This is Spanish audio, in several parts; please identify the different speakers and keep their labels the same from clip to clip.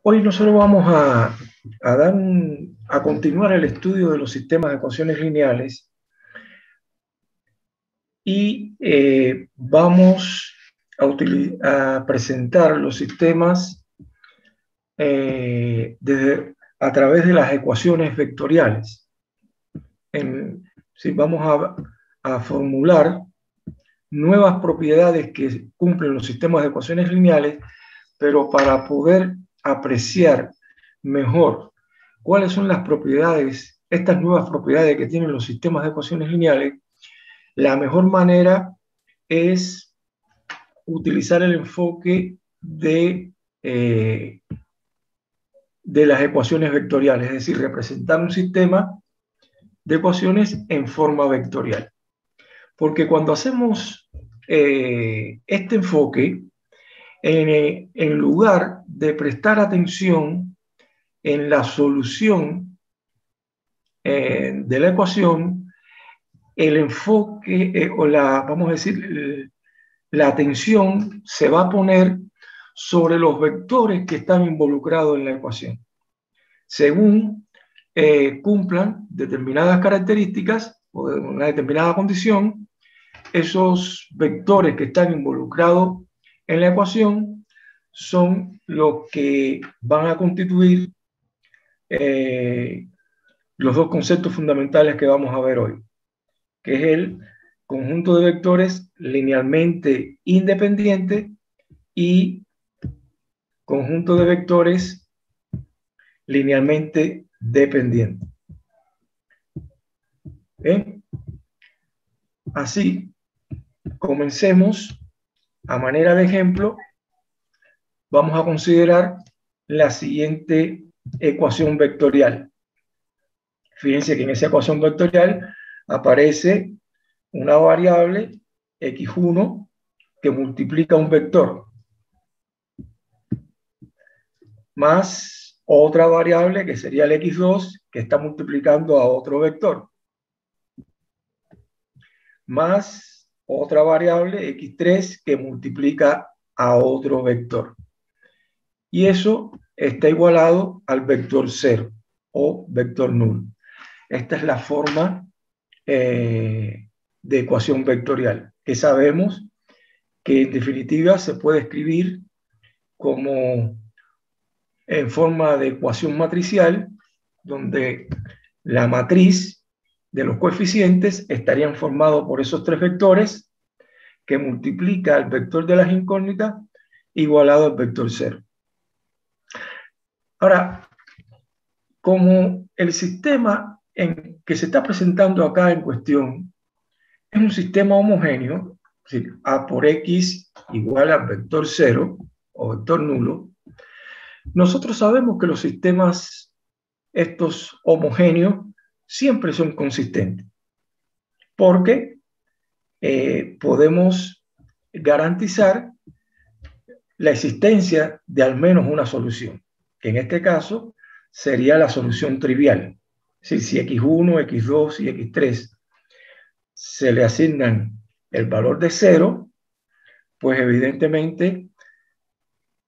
Speaker 1: Hoy nosotros vamos a continuar el estudio de los sistemas de ecuaciones lineales y vamos a presentar los sistemas a través de las ecuaciones vectoriales. Vamos a formular nuevas propiedades que cumplen los sistemas de ecuaciones lineales, pero para poder apreciar mejor cuáles son las propiedades, estas nuevas propiedades que tienen los sistemas de ecuaciones lineales, la mejor manera es utilizar el enfoque de las ecuaciones vectoriales, es decir, representar un sistema de ecuaciones en forma vectorial. Porque cuando hacemos este enfoque, en lugar de prestar atención en la solución de la ecuación, el enfoque vamos a decir, la atención se va a poner sobre los vectores que están involucrados en la ecuación. Según cumplan determinadas características o una determinada condición, esos vectores que están involucrados en la ecuación son los que van a constituir los dos conceptos fundamentales que vamos a ver hoy, que es el conjunto de vectores linealmente independiente y conjunto de vectores linealmente dependiente. ¿Bien? Así, comencemos. A manera de ejemplo, vamos a considerar la siguiente ecuación vectorial. Fíjense que en esa ecuación vectorial aparece una variable x1 que multiplica un vector más otra variable que sería el x2 que está multiplicando a otro vector más otra variable x3 que multiplica a otro vector. Y eso está igualado al vector 0 o vector nulo. Esta es la forma de ecuación vectorial, que sabemos que en definitiva se puede escribir como en forma de ecuación matricial, donde la matriz de los coeficientes estarían formados por esos tres vectores que multiplica el vector de las incógnitas igualado al vector 0. Ahora, como el sistema que se está presentando acá en cuestión es un sistema homogéneo, es decir, A por X igual al vector 0 o vector nulo, nosotros sabemos que los sistemas estos homogéneos siempre son consistentes, porque podemos garantizar la existencia de al menos una solución, que en este caso sería la solución trivial. Es decir, si x1, x2 y x3 se le asignan el valor de 0, pues evidentemente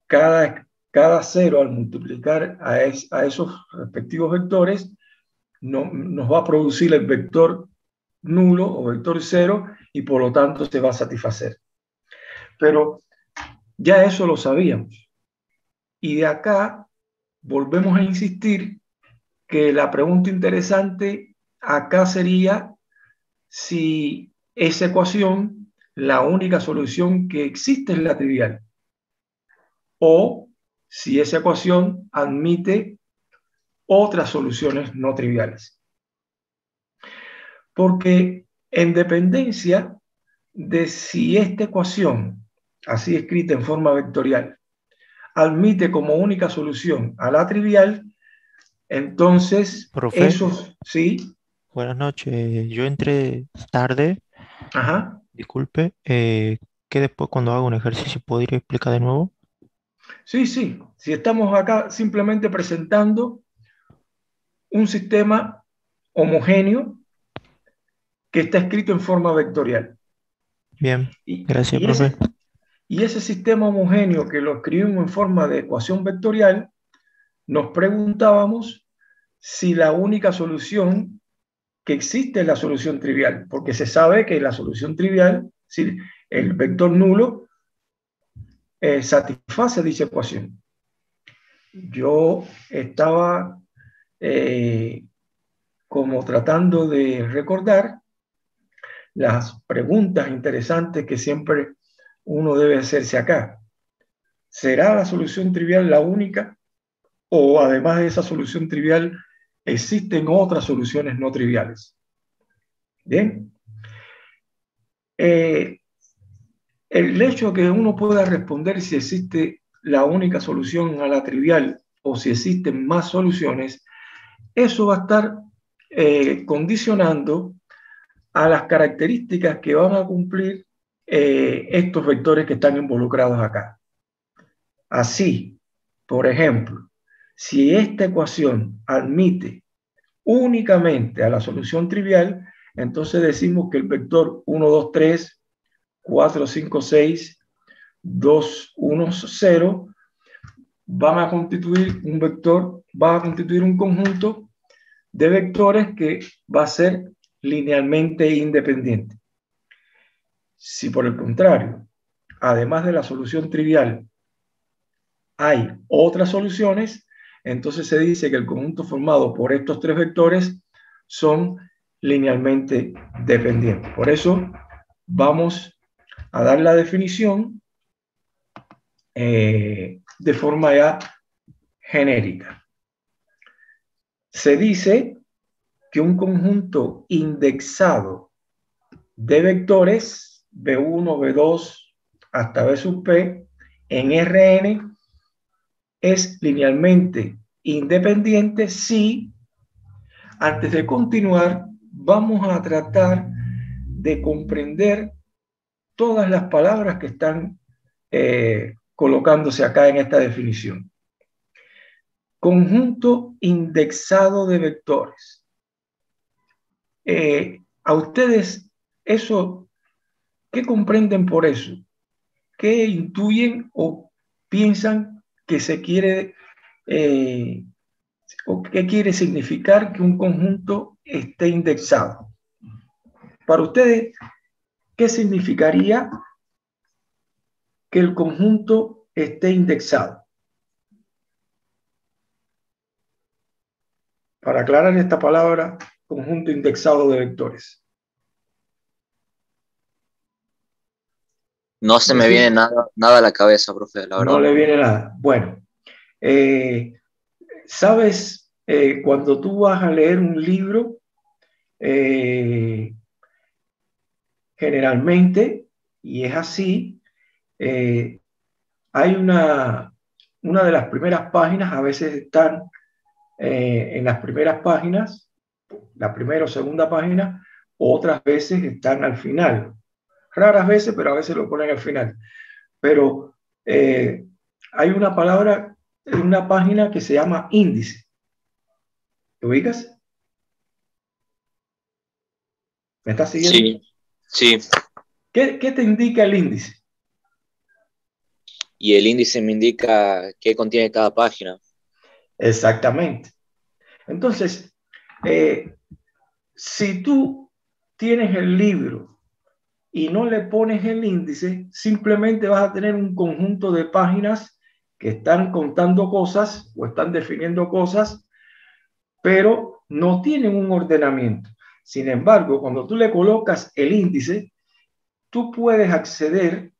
Speaker 1: cada 0 al multiplicar a esos respectivos vectores nos va a producir el vector nulo o vector 0 y por lo tanto se va a satisfacer. Pero ya eso lo sabíamos. Y de acá volvemos a insistir que la pregunta interesante acá sería si esa ecuación, la única solución que existe es la trivial, o si esa ecuación admite otras soluciones no triviales. Porque en dependencia de si esta ecuación, así escrita en forma vectorial, admite como única solución a la trivial, entonces
Speaker 2: Profe,
Speaker 1: esos, sí,
Speaker 2: buenas noches. Yo entré tarde,
Speaker 1: ajá,
Speaker 2: disculpe. Que después cuando haga un ejercicio podría explicar de nuevo.
Speaker 1: sí, sí, si estamos acá simplemente presentando un sistema homogéneo que está escrito en forma vectorial.
Speaker 2: Bien,
Speaker 1: Y,
Speaker 2: gracias,
Speaker 1: y,
Speaker 2: profe.
Speaker 1: ese, y ese sistema homogéneo que lo escribimos en forma de ecuación vectorial nos preguntábamos si la única solución que existe es la solución trivial, porque se sabe que la solución trivial, si el vector nulo, satisface dicha ecuación. Yo estaba como tratando de recordar las preguntas interesantes que siempre uno debe hacerse acá. ¿Será la solución trivial la única? ¿O además de esa solución trivial existen otras soluciones no triviales? Bien. El hecho de que uno pueda responder si existe la única solución a la trivial o si existen más soluciones, eso va a estar condicionando a las características que van a cumplir estos vectores que están involucrados acá. Así, por ejemplo, si esta ecuación admite únicamente a la solución trivial, entonces decimos que el vector 1, 2, 3, 4, 5, 6, 2, 1, 0 van a constituir un vector, va a constituir un conjunto de vectores que va a ser linealmente independiente. Si por el contrario, además de la solución trivial, hay otras soluciones, entonces se dice que el conjunto formado por estos tres vectores son linealmente dependientes. Por eso vamos a dar la definición de forma ya genérica. Se dice que un conjunto indexado de vectores B1, B2 hasta B sub P en Rn es linealmente independiente si, antes de continuar, vamos a tratar de comprender todas las palabras que están colocándose acá en esta definición. Conjunto indexado de vectores. A ustedes, eso, ¿qué comprenden por eso? ¿Qué intuyen o piensan que se quiere o qué quiere significar que un conjunto esté indexado? Para ustedes, ¿qué significaría que el conjunto esté indexado? Para aclarar esta palabra, conjunto indexado de vectores.
Speaker 3: No se me viene nada a la cabeza, profe, la verdad.
Speaker 1: No le viene nada. Bueno, ¿sabes? Cuando tú vas a leer un libro, generalmente, y es así, hay una de las primeras páginas, a veces están en las primeras páginas, la primera o segunda página, otras veces están al final. Raras veces, pero a veces lo ponen al final. Pero hay una palabra en una página que se llama índice. ¿Te ubicas? ¿Me estás siguiendo?
Speaker 3: Sí.
Speaker 1: ¿Qué te indica el índice?
Speaker 3: Y el índice me indica qué contiene cada página.
Speaker 1: Exactamente. Entonces, si tú tienes el libro y no le pones el índice, simplemente vas a tener un conjunto de páginas que están contando cosas o están definiendo cosas, pero no tienen un ordenamiento. Sin embargo, cuando tú le colocas el índice, tú puedes acceder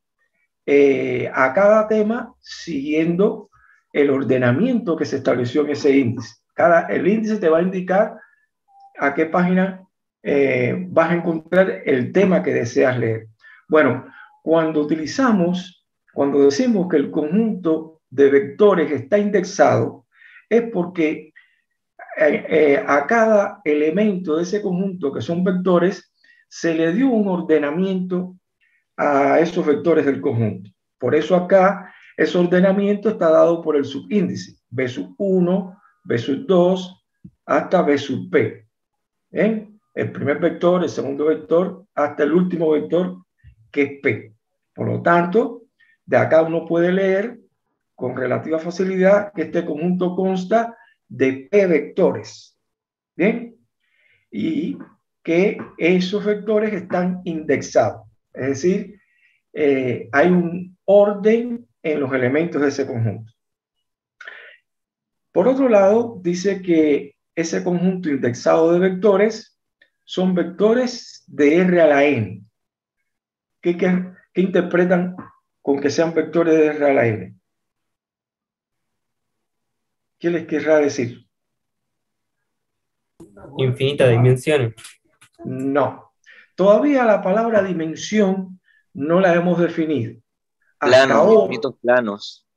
Speaker 1: a cada tema siguiendo el ordenamiento que se estableció en ese índice. El índice te va a indicar a qué página vas a encontrar el tema que deseas leer. Bueno, cuando decimos que el conjunto de vectores está indexado, es porque a cada elemento de ese conjunto, que son vectores, se le dio un ordenamiento a esos vectores del conjunto. Por eso acá ese ordenamiento está dado por el subíndice, B sub 1, B sub 2, hasta B sub P. El primer vector, el segundo vector, hasta el último vector, que es P. Por lo tanto, de acá uno puede leer con relativa facilidad que este conjunto consta de P vectores. ¿Bien? Y que esos vectores están indexados. Es decir, hay un orden en los elementos de ese conjunto. Por otro lado, dice que ese conjunto indexado de vectores son vectores de R a la n. ¿Qué interpretan con que sean vectores de R a la n? ¿Qué les querrá decir?
Speaker 4: Infinitas dimensiones.
Speaker 1: No. Todavía la palabra dimensión no la hemos definido. Hasta
Speaker 3: Planos,
Speaker 1: ahora,
Speaker 3: infinitos planos.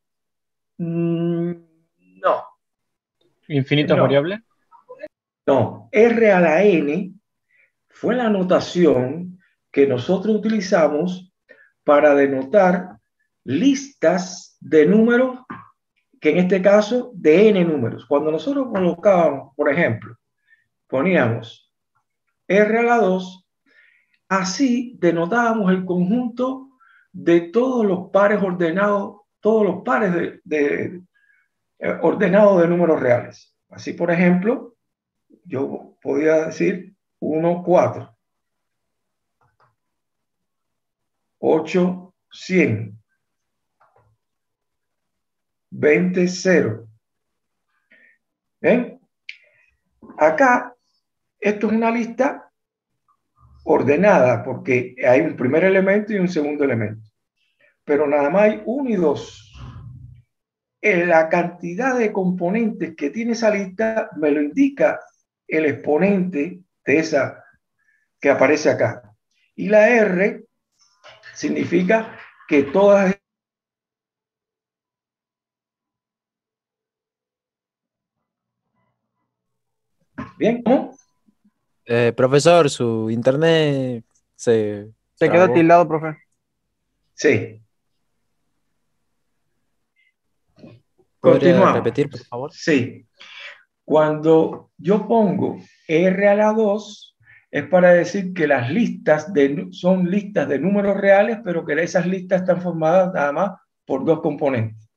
Speaker 1: no.
Speaker 5: ¿Infinitas
Speaker 1: No.
Speaker 5: variables?
Speaker 1: No. R a la n fue la notación que nosotros utilizamos para denotar listas de números, que en este caso de n números. Cuando nosotros colocábamos, por ejemplo, poníamos R a la 2, así denotábamos el conjunto de todos los pares ordenados, todos los pares ordenados de números reales. Así, por ejemplo, yo podía decir 1, 4, 8, 100, 20, 0. ¿Ven? Acá, esto es una lista ordenada porque hay un primer elemento y un segundo elemento. Pero nada más hay 1 y 2. La cantidad de componentes que tiene esa lista me lo indica el exponente de esa que aparece acá. Y la R significa que todas. Bien, ¿cómo?
Speaker 6: Profesor, su internet se
Speaker 5: Se quedó
Speaker 6: trabó.
Speaker 5: tildado, profe.
Speaker 1: Sí.
Speaker 6: ¿Podría
Speaker 1: Continuamos.
Speaker 6: repetir, por favor?
Speaker 1: Sí. Cuando yo pongo R a la 2, es para decir que las listas son listas de números reales, pero que esas listas están formadas nada más por dos componentes.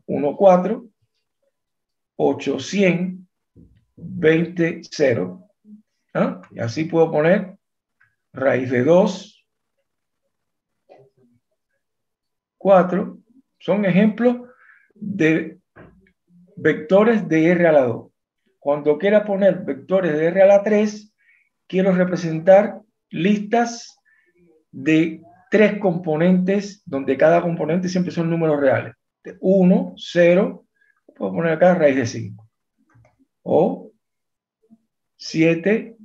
Speaker 1: 1, 4, 8, 100, 20, 0. ¿Ah? Y así puedo poner raíz de 2, 4. Son ejemplos de vectores de R a la 2. Cuando quiera poner vectores de R a la 3, quiero representar listas de 3 componentes, donde cada componente siempre son números reales. 1, 0, puedo poner acá raíz de 5. O 7,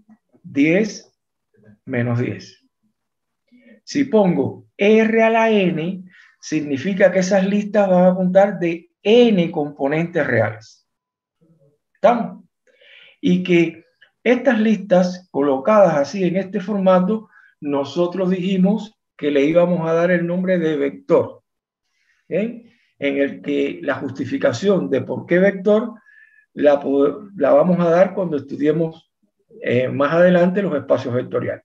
Speaker 1: 10, menos 10. Si pongo R a la n, significa que esas listas van a contar de n componentes reales. ¿Estamos? Y que estas listas colocadas así en este formato, nosotros dijimos que le íbamos a dar el nombre de vector, en el que la justificación de por qué vector la vamos a dar cuando estudiemos más adelante los espacios vectoriales.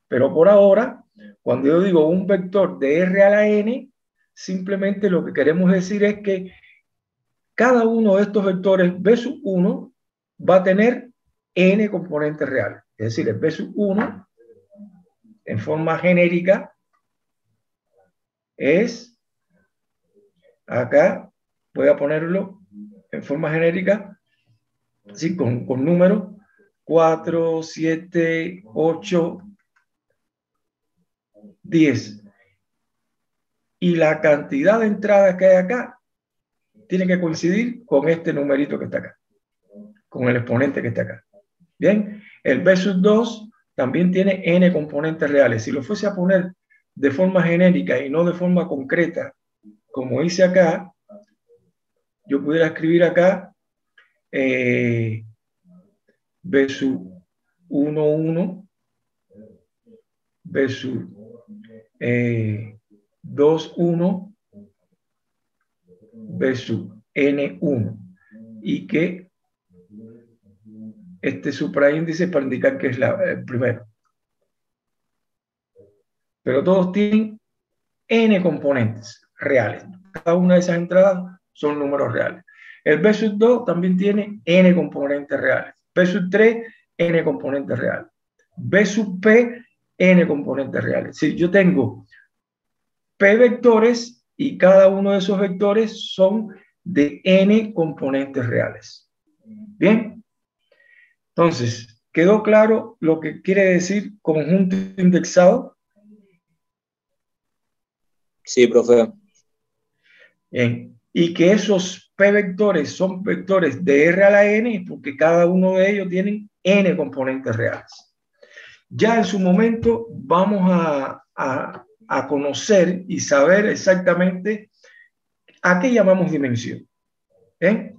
Speaker 1: Pero por ahora, cuando yo digo un vector de R a la n, simplemente lo que queremos decir es que cada uno de estos vectores B sub 1 va a tener n componentes reales. Es decir, el B sub 1 en forma genérica es, acá voy a ponerlo en forma genérica, así con números 4, 7, 8, 10. Y la cantidad de entradas que hay acá tiene que coincidir con este numerito que está acá, con el exponente que está acá. Bien, el B sub 2 también tiene n componentes reales. Si lo fuese a poner de forma genérica y no de forma concreta, como hice acá, yo pudiera escribir acá B sub 1, 1, B sub 2, 1, B sub n1, y que este supraíndice para indicar que es el primero. Pero todos tienen n componentes reales. cada una de esas entradas son números reales. El B sub 2 también tiene n componentes reales. B sub 3, n componentes reales. B sub P, n componentes reales. Si yo tengo P vectores y cada uno de esos vectores son de n componentes reales. Bien. Entonces, ¿quedó claro lo que quiere decir conjunto indexado?
Speaker 3: Sí, profe.
Speaker 1: Bien. Y que esos P vectores son vectores de R a la N porque cada uno de ellos tienen n componentes reales. Ya en su momento vamos a conocer y saber exactamente a qué llamamos dimensión. ¿Bien?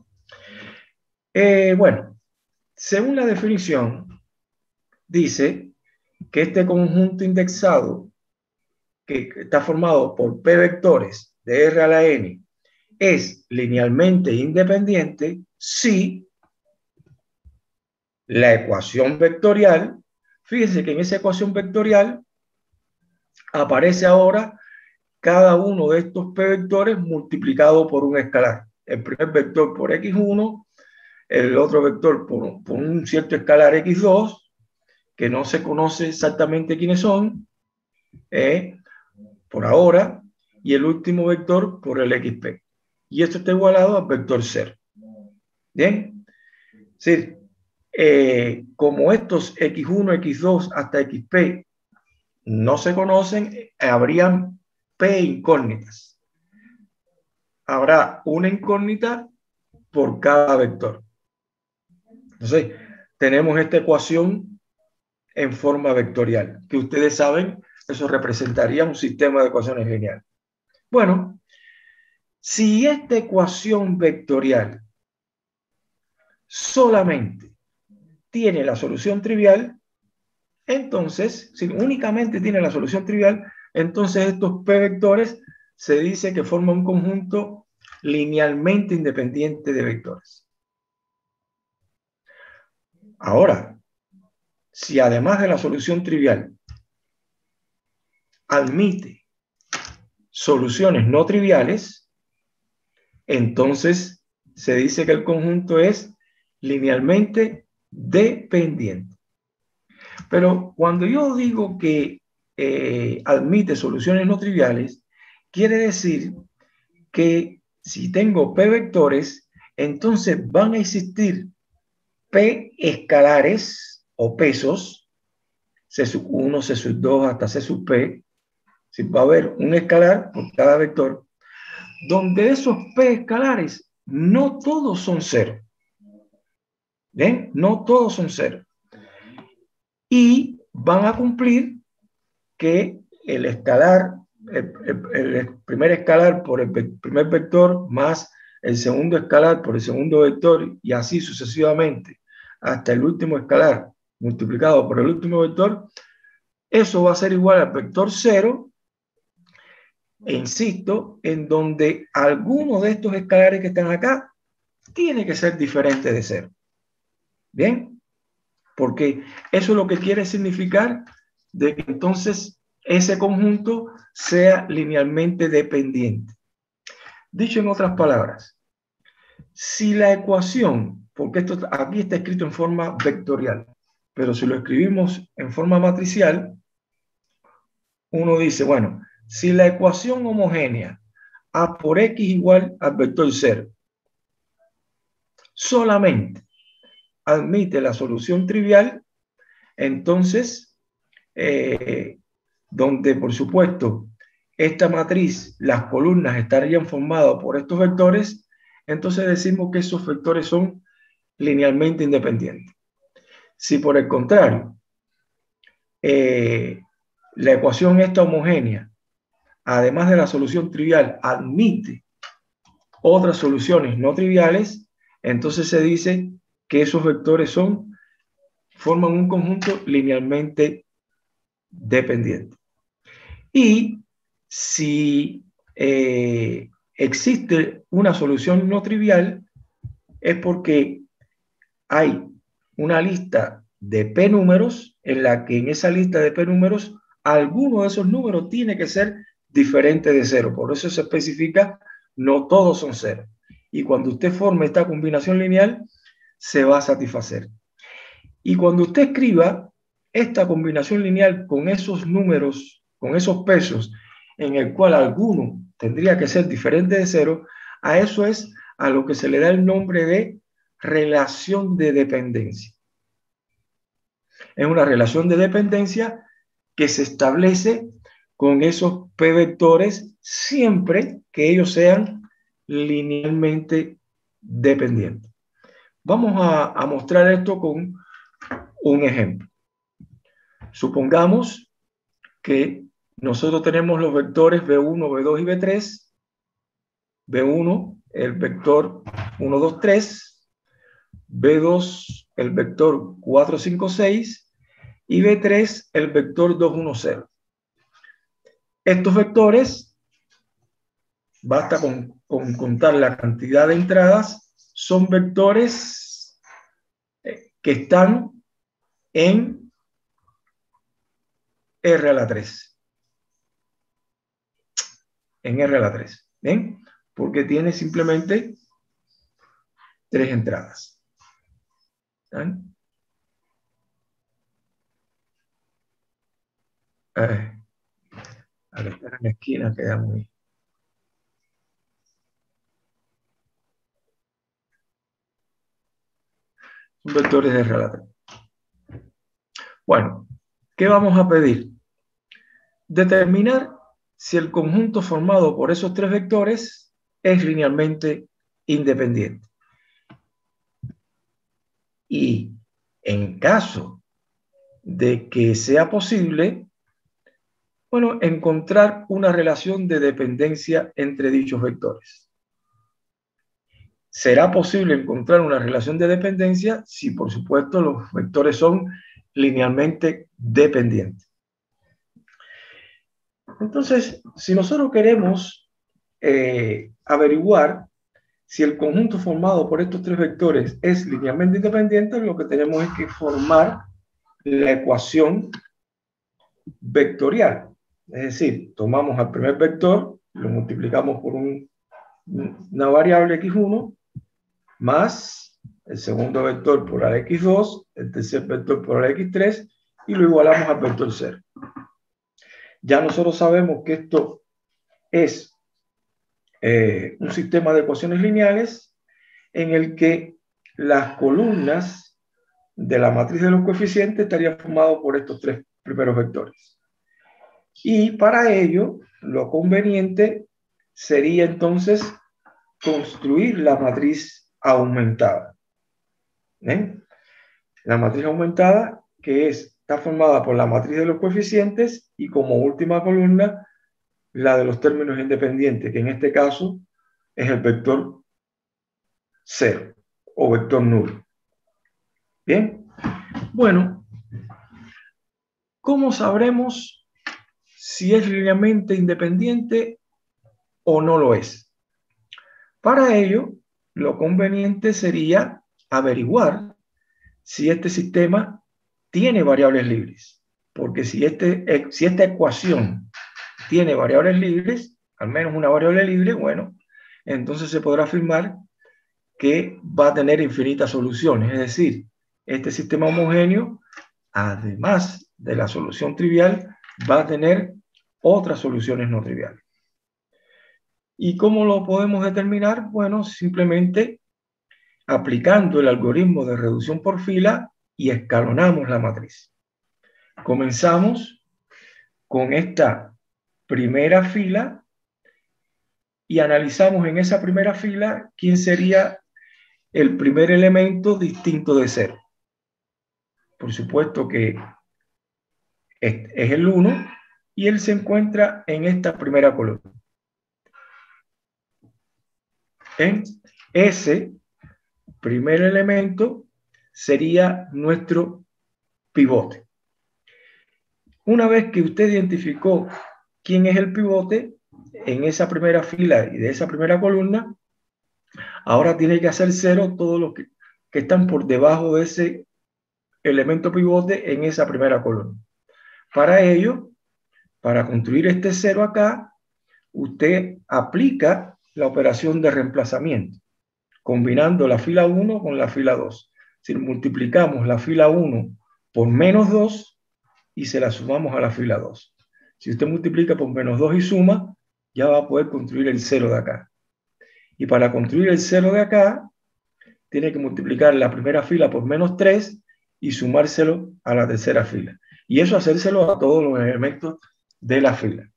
Speaker 1: Bueno, según la definición, dice que este conjunto indexado que está formado por P vectores de R a la N es linealmente independiente si la ecuación vectorial, fíjense que en esa ecuación vectorial aparece ahora cada uno de estos P vectores multiplicado por un escalar. El primer vector por X1, el otro vector por un cierto escalar X2, que no se conoce exactamente quiénes son, por ahora, y el último vector por el XP. Y esto está igualado al vector 0. ¿Bien? Es decir, como estos X1, X2 hasta XP no se conocen, habrían P incógnitas. Habrá una incógnita por cada vector. Entonces, tenemos esta ecuación en forma vectorial, que ustedes saben, eso representaría un sistema de ecuaciones lineales. Bueno, si esta ecuación vectorial solamente tiene la solución trivial, entonces, si únicamente tiene la solución trivial, entonces estos P vectores se dice que forman un conjunto linealmente independiente de vectores. Ahora, si además de la solución trivial admite soluciones no triviales, entonces se dice que el conjunto es linealmente dependiente. Pero cuando yo digo que admite soluciones no triviales, quiere decir que si tengo P vectores, entonces van a existir P escalares o pesos, C sub 1, C sub 2 hasta C sub P. Si va a haber un escalar por cada vector, donde esos P escalares no todos son cero. ¿Ven? No todos son cero. Y van a cumplir que el escalar, el primer escalar por el primer vector más el segundo escalar por el segundo vector y así sucesivamente hasta el último escalar multiplicado por el último vector, eso va a ser igual al vector 0, e insisto, en donde alguno de estos escalares que están acá tiene que ser diferente de 0. ¿Bien? Porque eso es lo que quiere significar de que entonces ese conjunto sea linealmente dependiente. Dicho en otras palabras, si la ecuación, porque esto aquí está escrito en forma vectorial, pero si lo escribimos en forma matricial, uno dice, bueno, si la ecuación homogénea A por X igual al vector 0 solamente admite la solución trivial, entonces, donde por supuesto esta matriz, las columnas estarían formadas por estos vectores, entonces decimos que esos vectores son linealmente independientes. Si por el contrario, la ecuación esta homogénea, además de la solución trivial, admite otras soluciones no triviales, entonces se dice que esos vectores forman un conjunto linealmente dependiente. Y si existe una solución no trivial, es porque hay una lista de P números en la que en esa lista de P números alguno de esos números tiene que ser diferente de 0. Por eso se especifica no todos son 0. Y cuando usted forme esta combinación lineal, se va a satisfacer. Y cuando usted escriba esta combinación lineal con esos números, con esos pesos, en el cual alguno tendría que ser diferente de 0, a eso es a lo que se le da el nombre de relación de dependencia. Es una relación de dependencia que se establece con esos p vectores siempre que ellos sean linealmente dependientes. Vamos a mostrar esto con un ejemplo. Supongamos que nosotros tenemos los vectores B1, B2 y B3. B1, el vector 1, 2, 3. B2, el vector 4, 5, 6. Y B3, el vector 2, 1, 0. Estos vectores, basta con contar la cantidad de entradas, son vectores que están en R a la 3. En R a la 3. ¿Ven? Porque tiene simplemente 3 entradas. ¿Ven? Al estar en la esquina queda muy... Son vectores de R a la 3. Bueno, ¿qué vamos a pedir? Determinar si el conjunto formado por esos 3 vectores es linealmente independiente. Y en caso de que sea posible, bueno, encontrar una relación de dependencia entre dichos vectores. Será posible encontrar una relación de dependencia si, por supuesto, los vectores son linealmente dependientes. Entonces, si nosotros queremos averiguar si el conjunto formado por estos 3 vectores es linealmente independiente, lo que tenemos es que formar la ecuación vectorial. Es decir, tomamos al primer vector, lo multiplicamos por una variable x1, más el segundo vector por la x2, el tercer vector por la x3, y lo igualamos al vector 0. Ya nosotros sabemos que esto es un sistema de ecuaciones lineales en el que las columnas de la matriz de los coeficientes estarían formadas por estos 3 primeros vectores. Y para ello, lo conveniente sería entonces construir la matriz aumentada. ¿Ven? La matriz aumentada que está formada por la matriz de los coeficientes y como última columna la de los términos independientes, que en este caso es el vector 0 o vector nulo. Bien, bueno, ¿cómo sabremos si es linealmente independiente o no lo es? Para ello, lo conveniente sería averiguar si este sistema tiene variables libres, porque si esta ecuación tiene variables libres, al menos una variable libre, bueno, entonces se podrá afirmar que va a tener infinitas soluciones, es decir, este sistema homogéneo, además de la solución trivial, va a tener otras soluciones no triviales. ¿Y cómo lo podemos determinar? Bueno, simplemente aplicando el algoritmo de reducción por fila y escalonamos la matriz. Comenzamos con esta primera fila y analizamos en esa primera fila quién sería el primer elemento distinto de 0. Por supuesto que es el 1 y él se encuentra en esta primera columna. En ese primer elemento sería nuestro pivote. Una vez que usted identificó quién es el pivote en esa primera fila y de esa primera columna, ahora tiene que hacer 0 todos los que están por debajo de ese elemento pivote en esa primera columna. Para ello, para construir este 0 acá, usted aplica la operación de reemplazamiento, combinando la fila 1 con la fila 2. Si multiplicamos la fila 1 por menos 2 y se la sumamos a la fila 2. Si usted multiplica por menos 2 y suma, ya va a poder construir el 0 de acá. Y para construir el 0 de acá, tiene que multiplicar la primera fila por menos 3 y sumárselo a la tercera fila. Y eso hacérselo a todos los elementos de la fila.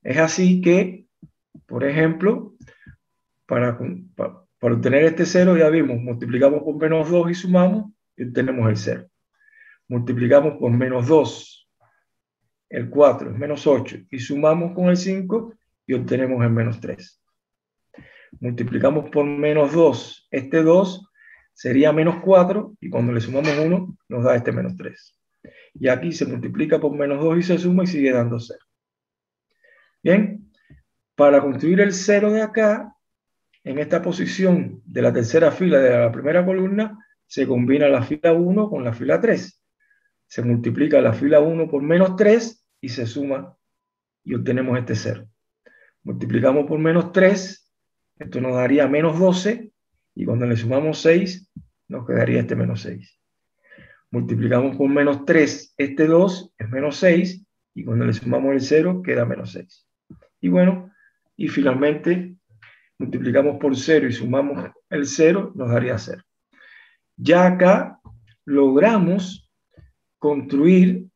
Speaker 1: Es así que, por ejemplo, para obtener este 0 ya vimos, multiplicamos por menos 2 y sumamos y obtenemos el 0. Multiplicamos por menos 2, el 4 es menos 8 y sumamos con el 5 y obtenemos el menos 3. Multiplicamos por menos 2, este 2 sería menos 4 y cuando le sumamos 1 nos da este menos 3. Y aquí se multiplica por menos 2 y se suma y sigue dando 0. Bien, para construir el 0 de acá, en esta posición de la tercera fila de la primera columna, se combina la fila 1 con la fila 3. Se multiplica la fila 1 por menos 3 y se suma y obtenemos este 0. Multiplicamos por menos 3, esto nos daría menos 12 y cuando le sumamos 6 nos quedaría este menos 6. Multiplicamos por menos 3, este 2 es menos 6 y cuando le sumamos el 0 queda menos 6. Y bueno, y finalmente multiplicamos por 0 y sumamos el 0, nos daría 0. Ya acá logramos construir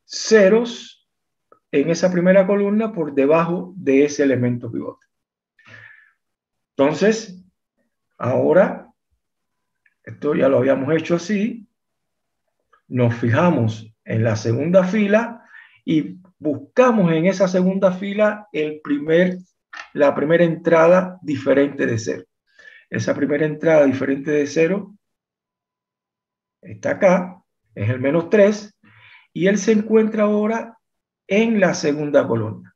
Speaker 1: ceros en esa primera columna por debajo de ese elemento pivote. Entonces, ahora, esto ya lo habíamos hecho así, nos fijamos en la segunda fila y buscamos en esa segunda fila la primera entrada diferente de 0. Esa primera entrada diferente de 0 está acá, es el menos 3, y él se encuentra ahora en la segunda columna.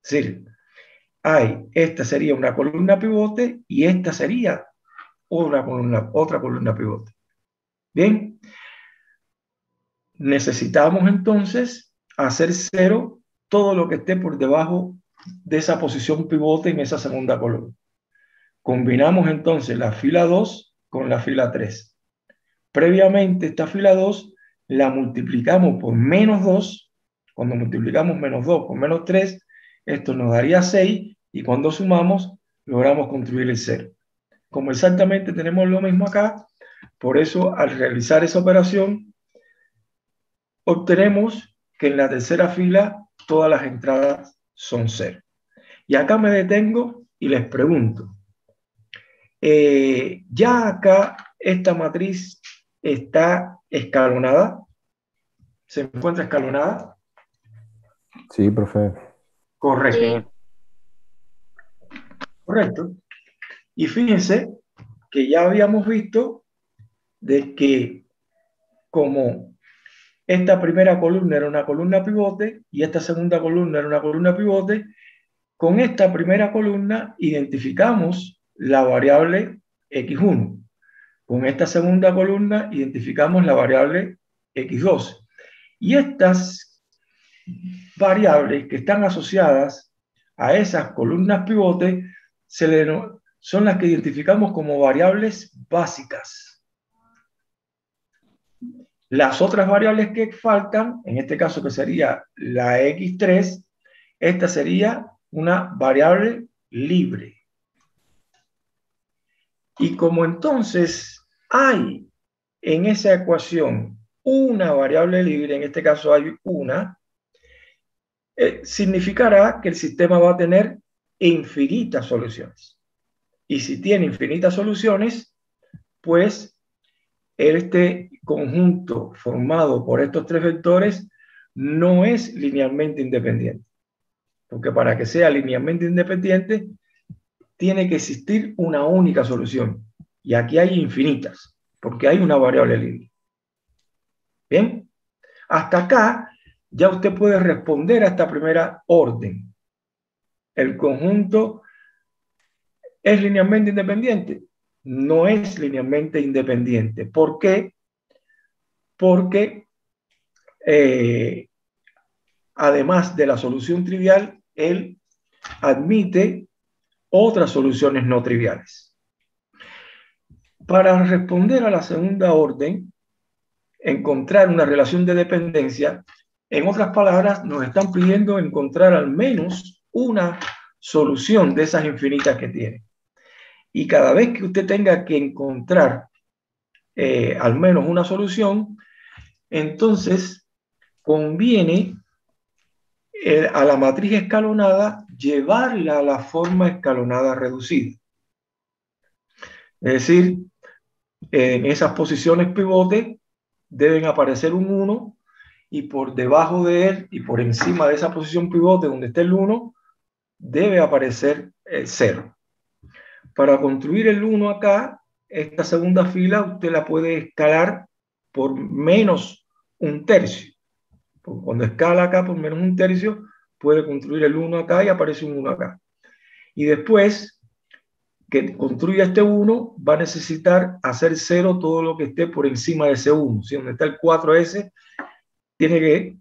Speaker 1: Es decir, esta sería una columna pivote y esta sería otra columna pivote. Bien, necesitamos entonces hacer 0 todo lo que esté por debajo de esa posición pivote en esa segunda columna. Combinamos entonces la fila 2 con la fila 3. Previamente esta fila 2 la multiplicamos por menos 2. Cuando multiplicamos menos 2 por menos 3, esto nos daría 6 y cuando sumamos logramos construir el 0. Como exactamente tenemos lo mismo acá, por eso al realizar esa operación obtenemos que en la tercera fila todas las entradas son 0. Y acá me detengo y les pregunto, ya acá esta matriz está escalonada, se encuentra escalonada.
Speaker 7: Sí, profe.
Speaker 1: Correcto. Correcto. Y fíjense que ya habíamos visto de que como esta primera columna era una columna pivote y esta segunda columna era una columna pivote, con esta primera columna identificamos la variable x1. Con esta segunda columna identificamos la variable x2. Y estas variables que están asociadas a esas columnas pivote son las que identificamos como variables básicas. Las otras variables que faltan, en este caso que sería la x3, esta sería una variable libre. Y como entonces hay en esa ecuación una variable libre, en este caso hay una, significará que el sistema va a tener infinitas soluciones. Y si tiene infinitas soluciones, pues este conjunto formado por estos tres vectores no es linealmente independiente. Porque para que sea linealmente independiente, tiene que existir una única solución. Y aquí hay infinitas, porque hay una variable libre. Bien, hasta acá ya usted puede responder a esta primera orden. ¿El conjunto es linealmente independiente? No es linealmente independiente. ¿Por qué? Porque además de la solución trivial, él admite otras soluciones no triviales. Para responder a la segunda orden, encontrar una relación de dependencia, en otras palabras, nos están pidiendo encontrar al menos una solución de esas infinitas que tiene. Y cada vez que usted tenga que encontrar al menos una solución, entonces conviene a la matriz escalonada llevarla a la forma escalonada reducida. Es decir, en esas posiciones pivote deben aparecer un 1 y por debajo de él y por encima de esa posición pivote donde esté el 1 debe aparecer el 0. Para construir el 1 acá, esta segunda fila usted la puede escalar por menos un tercio. Cuando escala acá por menos un tercio, puede construir el 1 acá y aparece un 1 acá. Y después que construya este 1, va a necesitar hacer 0 todo lo que esté por encima de ese 1. Si donde está el 4S, tiene que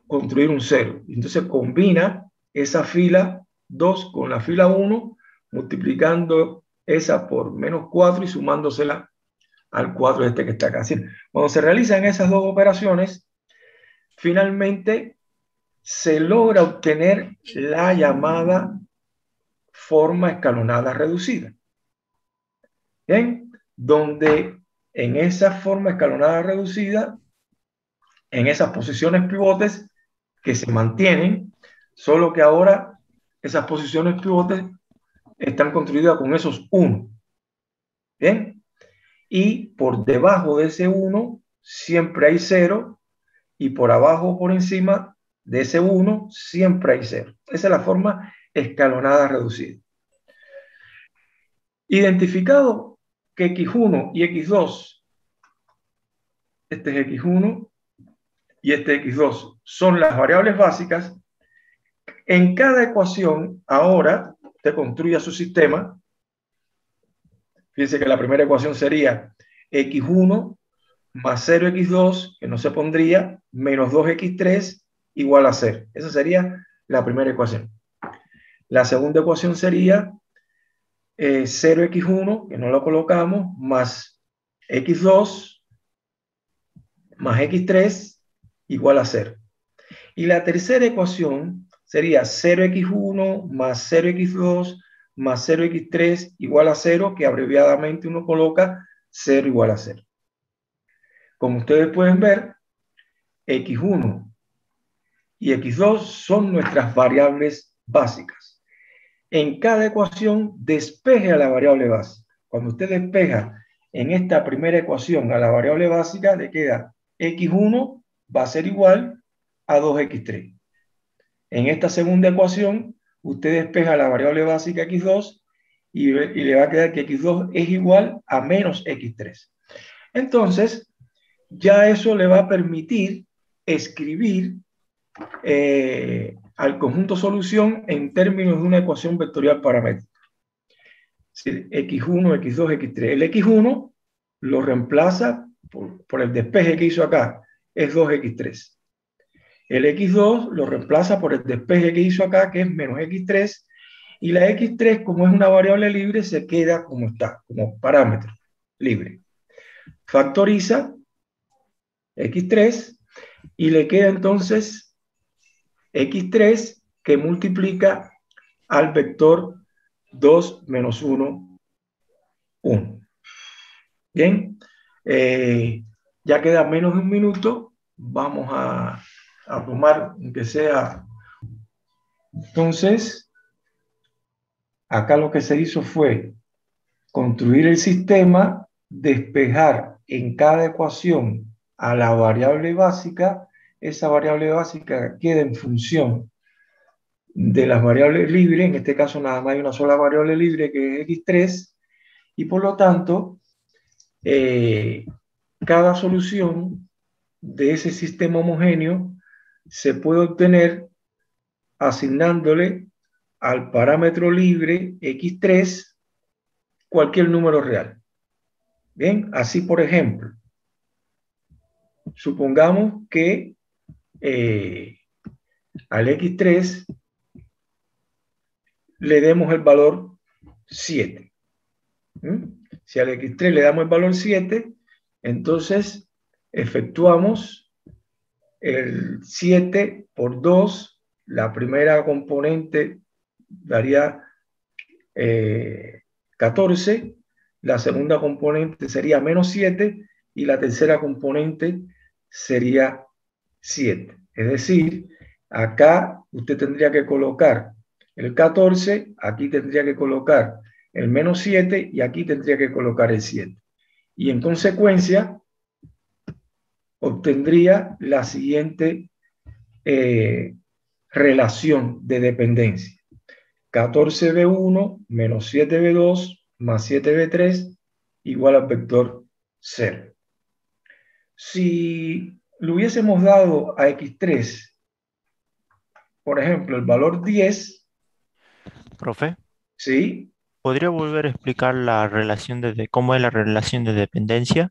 Speaker 1: construir un 0. Entonces combina esa fila 2 con la fila 1, multiplicando esa por menos 4 y sumándosela al 4 este que está acá. Así, cuando se realizan esas dos operaciones, finalmente se logra obtener la llamada forma escalonada reducida. ¿Bien? Donde en esa forma escalonada reducida, en esas posiciones pivotes que se mantienen, solo que ahora esas posiciones pivotes están construidas con esos 1. ¿Bien? Y por debajo de ese 1 siempre hay 0 y por abajo o por encima de ese 1 siempre hay 0. Esa es la forma escalonada reducida. Identificado que X1 y X2, este es X1 y este X2, son las variables básicas, en cada ecuación ahora usted construye su sistema. Fíjense que la primera ecuación sería X1 más 0x2, que no se pondría, menos 2x3 igual a 0. Esa sería la primera ecuación. La segunda ecuación sería 0x1, que no lo colocamos, más x2 más x3 igual a 0. Y la tercera ecuación sería 0x1 más 0x2 más 0x3 igual a 0, que abreviadamente uno coloca 0 igual a 0. Como ustedes pueden ver, X1 y X2 son nuestras variables básicas. En cada ecuación despeje a la variable básica. Cuando usted despeja en esta primera ecuación a la variable básica, le queda X1 va a ser igual a 2x3. En esta segunda ecuación, usted despeja la variable básica X2 y le va a quedar que X2 es igual a menos X3. Entonces, ya eso le va a permitir escribir al conjunto solución en términos de una ecuación vectorial paramétrica. Es decir, X1, X2, X3. El X1 lo reemplaza por el despeje que hizo acá, es 2X3. El X2 lo reemplaza por el despeje que hizo acá, que es menos X3. Y la X3, como es una variable libre, se queda como está, como parámetro libre. Factoriza X3 y le queda entonces X3 que multiplica al vector 2 menos 1, 1. Bien, ya queda menos de un minuto. Vamos a tomar, aunque sea. Entonces, acá lo que se hizo fue construir el sistema, despejar en cada ecuación a la variable básica. Esa variable básica queda en función de las variables libres. En este caso nada más hay una sola variable libre que es X3, y por lo tanto cada solución de ese sistema homogéneo se puede obtener asignándole al parámetro libre X3 cualquier número real. Bien, así por ejemplo, supongamos que al X3 le demos el valor 7. Si al X3 le damos el valor 7, entonces efectuamos el 7 por 2, la primera componente daría 14, la segunda componente sería menos 7 y la tercera componente sería 7. Es decir, acá usted tendría que colocar el 14, aquí tendría que colocar el menos 7 y aquí tendría que colocar el 7. Y en consecuencia, obtendría la siguiente relación de dependencia. 14b1 menos 7b2 más 7b3 igual al vector 0. Si le hubiésemos dado a X3, por ejemplo, el valor 10,
Speaker 2: Profe,
Speaker 1: ¿sí?
Speaker 2: ¿podría volver a explicar la relación cómo es la relación de dependencia?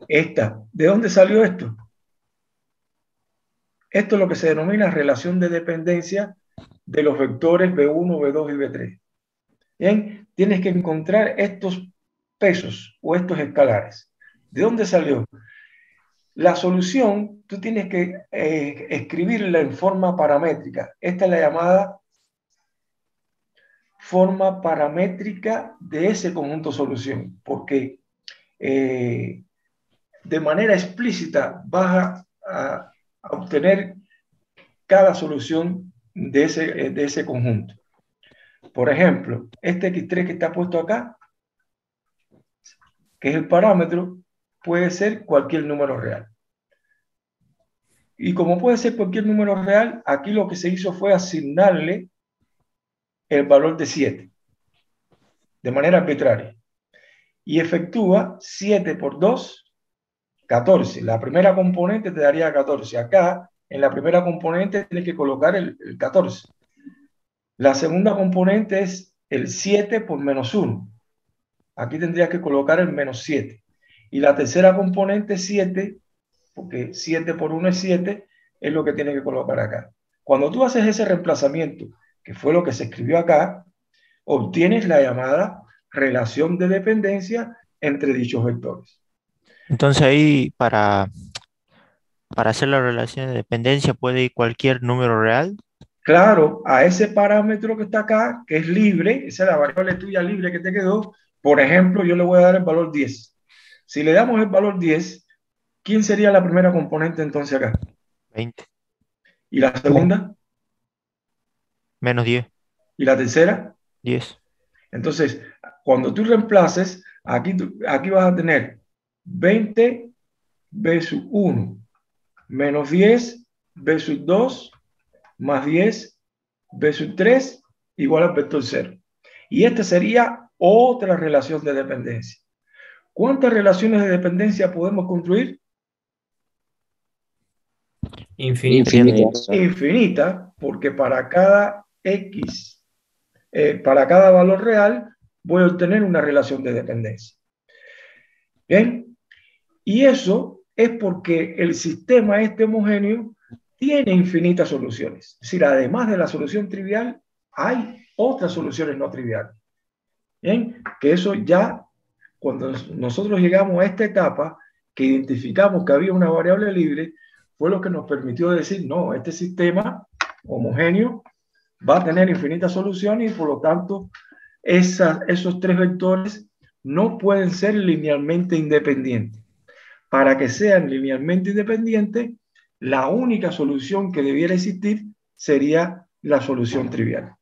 Speaker 1: ¿De dónde salió esto? Esto es lo que se denomina relación de dependencia de los vectores B1, B2 y B3. Bien, tienes que encontrar estos pesos o estos escalares. ¿De dónde salió? La solución, tú tienes que escribirla en forma paramétrica. Esta es la llamada forma paramétrica de ese conjunto solución, porque de manera explícita vas a obtener cada solución de ese conjunto. Por ejemplo, este X3 que está puesto acá, que es el parámetro, puede ser cualquier número real. Y como puede ser cualquier número real, aquí lo que se hizo fue asignarle el valor de 7, de manera arbitraria. Y efectúa 7 por 2, 14. La primera componente te daría 14. Acá, en la primera componente, tienes que colocar el 14. La segunda componente es el 7 por menos 1. Aquí tendrías que colocar el menos 7. Y la tercera componente es 7, porque 7 por 1 es 7, es lo que tienes que colocar acá. Cuando tú haces ese reemplazamiento, que fue lo que se escribió acá, obtienes la llamada relación de dependencia entre dichos vectores.
Speaker 2: Entonces ahí para hacer la relación de dependencia puede ir cualquier número real.
Speaker 1: Claro, a ese parámetro que está acá, que es libre, esa es la variable tuya libre que te quedó, por ejemplo, yo le voy a dar el valor 10. Si le damos el valor 10, ¿quién sería la primera componente entonces acá?
Speaker 2: 20
Speaker 1: ¿Y la segunda?
Speaker 2: menos 10,
Speaker 1: ¿Y la tercera?
Speaker 2: 10.
Speaker 1: Entonces, cuando tú reemplaces, aquí vas a tener 20 versus 1, menos 10 versus 2, más 10 versus 3, igual al vector 0. Y esta sería otra relación de dependencia. ¿Cuántas relaciones de dependencia podemos construir?
Speaker 4: Infinito.
Speaker 1: Infinita, porque para cada X, para cada valor real, voy a obtener una relación de dependencia. Bien, y eso es porque el sistema este homogéneo tiene infinitas soluciones. Es decir, además de la solución trivial, hay otras soluciones no triviales. Bien, que eso ya, cuando nosotros llegamos a esta etapa, que identificamos que había una variable libre, fue lo que nos permitió decir, no, este sistema homogéneo va a tener infinitas soluciones y por lo tanto esos tres vectores no pueden ser linealmente independientes. Para que sean linealmente independientes, la única solución que debiera existir sería la solución trivial.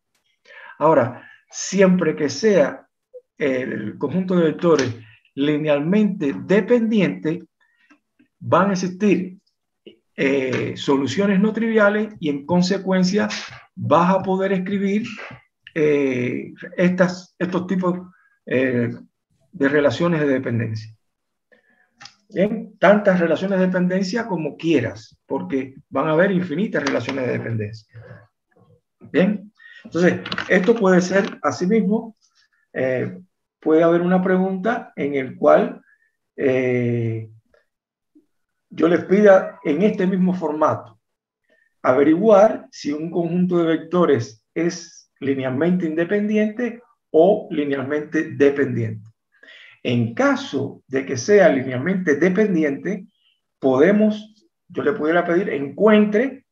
Speaker 1: Ahora, siempre que sea el conjunto de vectores linealmente dependiente, van a existir soluciones no triviales y en consecuencia vas a poder escribir estos tipos de relaciones de dependencia. Bien, tantas relaciones de dependencia como quieras, porque van a haber infinitas relaciones de dependencia. Bien, entonces esto puede ser asimismo, puede haber una pregunta en el cual yo les pida en este mismo formato averiguar si un conjunto de vectores es linealmente independiente o linealmente dependiente. En caso de que sea linealmente dependiente, yo le pudiera pedir encuentre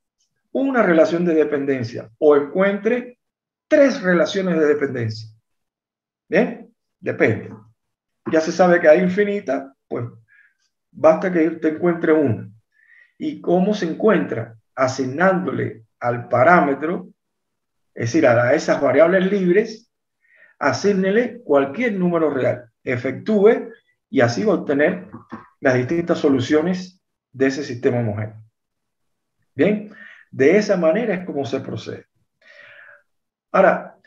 Speaker 1: una relación de dependencia o encuentre 3 relaciones de dependencia. ¿Bien? Depende. Ya se sabe que hay infinita, pues basta que usted encuentre una. ¿Y cómo se encuentra? Asignándole al parámetro, es decir, a esas variables libres, asígnele cualquier número real, efectúe y así va a obtener las distintas soluciones de ese sistema homogéneo. Bien, de esa manera es como se procede. Ahora,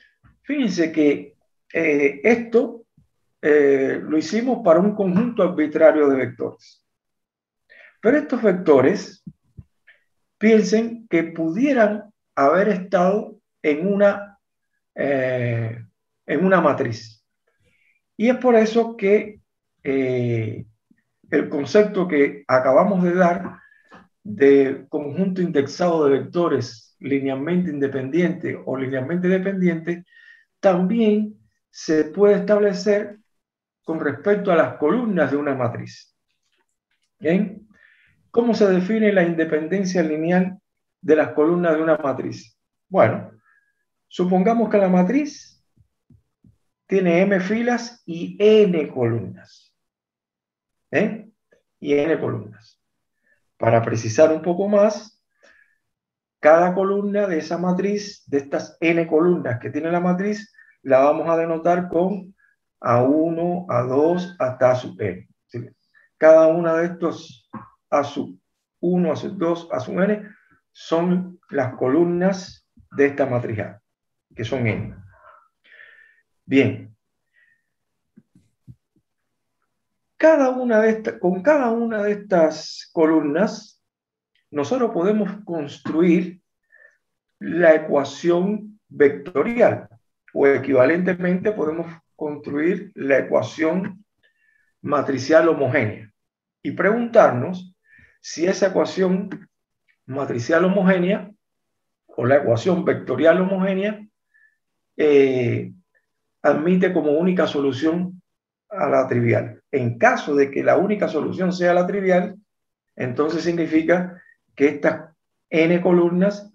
Speaker 1: fíjense que esto lo hicimos para un conjunto arbitrario de vectores. Pero estos vectores, piensen que pudieran haber estado en una matriz. Y es por eso que el concepto que acabamos de dar de conjunto indexado de vectores linealmente independiente o linealmente dependiente también se puede establecer con respecto a las columnas de una matriz. ¿Bien? ¿Cómo se define la independencia lineal de las columnas de una matriz? Bueno, supongamos que la matriz tiene m filas y n columnas. Y n columnas. Para precisar un poco más, cada columna de esa matriz, de estas n columnas que tiene la matriz, la vamos a denotar con A1, A2, hasta A sub n. ¿Sí? Cada una de estos A sub 1, A sub 2, A sub n son las columnas de esta matriz A, que son n. Bien. Con cada una de estas columnas, nosotros podemos construir la ecuación vectorial o equivalentemente podemos construir la ecuación matricial homogénea y preguntarnos si esa ecuación matricial homogénea o la ecuación vectorial homogénea admite como única solución a la trivial. En caso de que la única solución sea la trivial, entonces significa que estas n columnas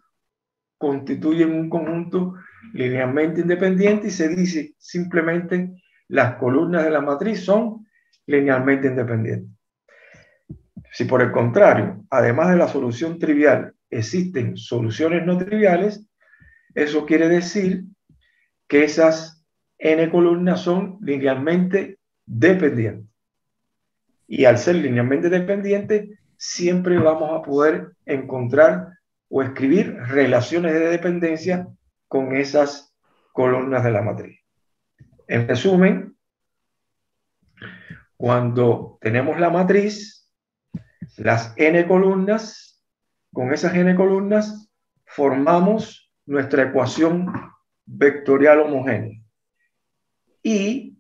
Speaker 1: constituyen un conjunto linealmente independiente y se dice simplemente las columnas de la matriz son linealmente independientes. Si por el contrario, además de la solución trivial, existen soluciones no triviales, eso quiere decir que esas n columnas son linealmente dependientes. Y al ser linealmente dependientes, siempre vamos a poder encontrar o escribir relaciones de dependencia con esas columnas de la matriz. En resumen, cuando tenemos la matriz, las n columnas, con esas n columnas formamos nuestra ecuación vectorial homogénea. Y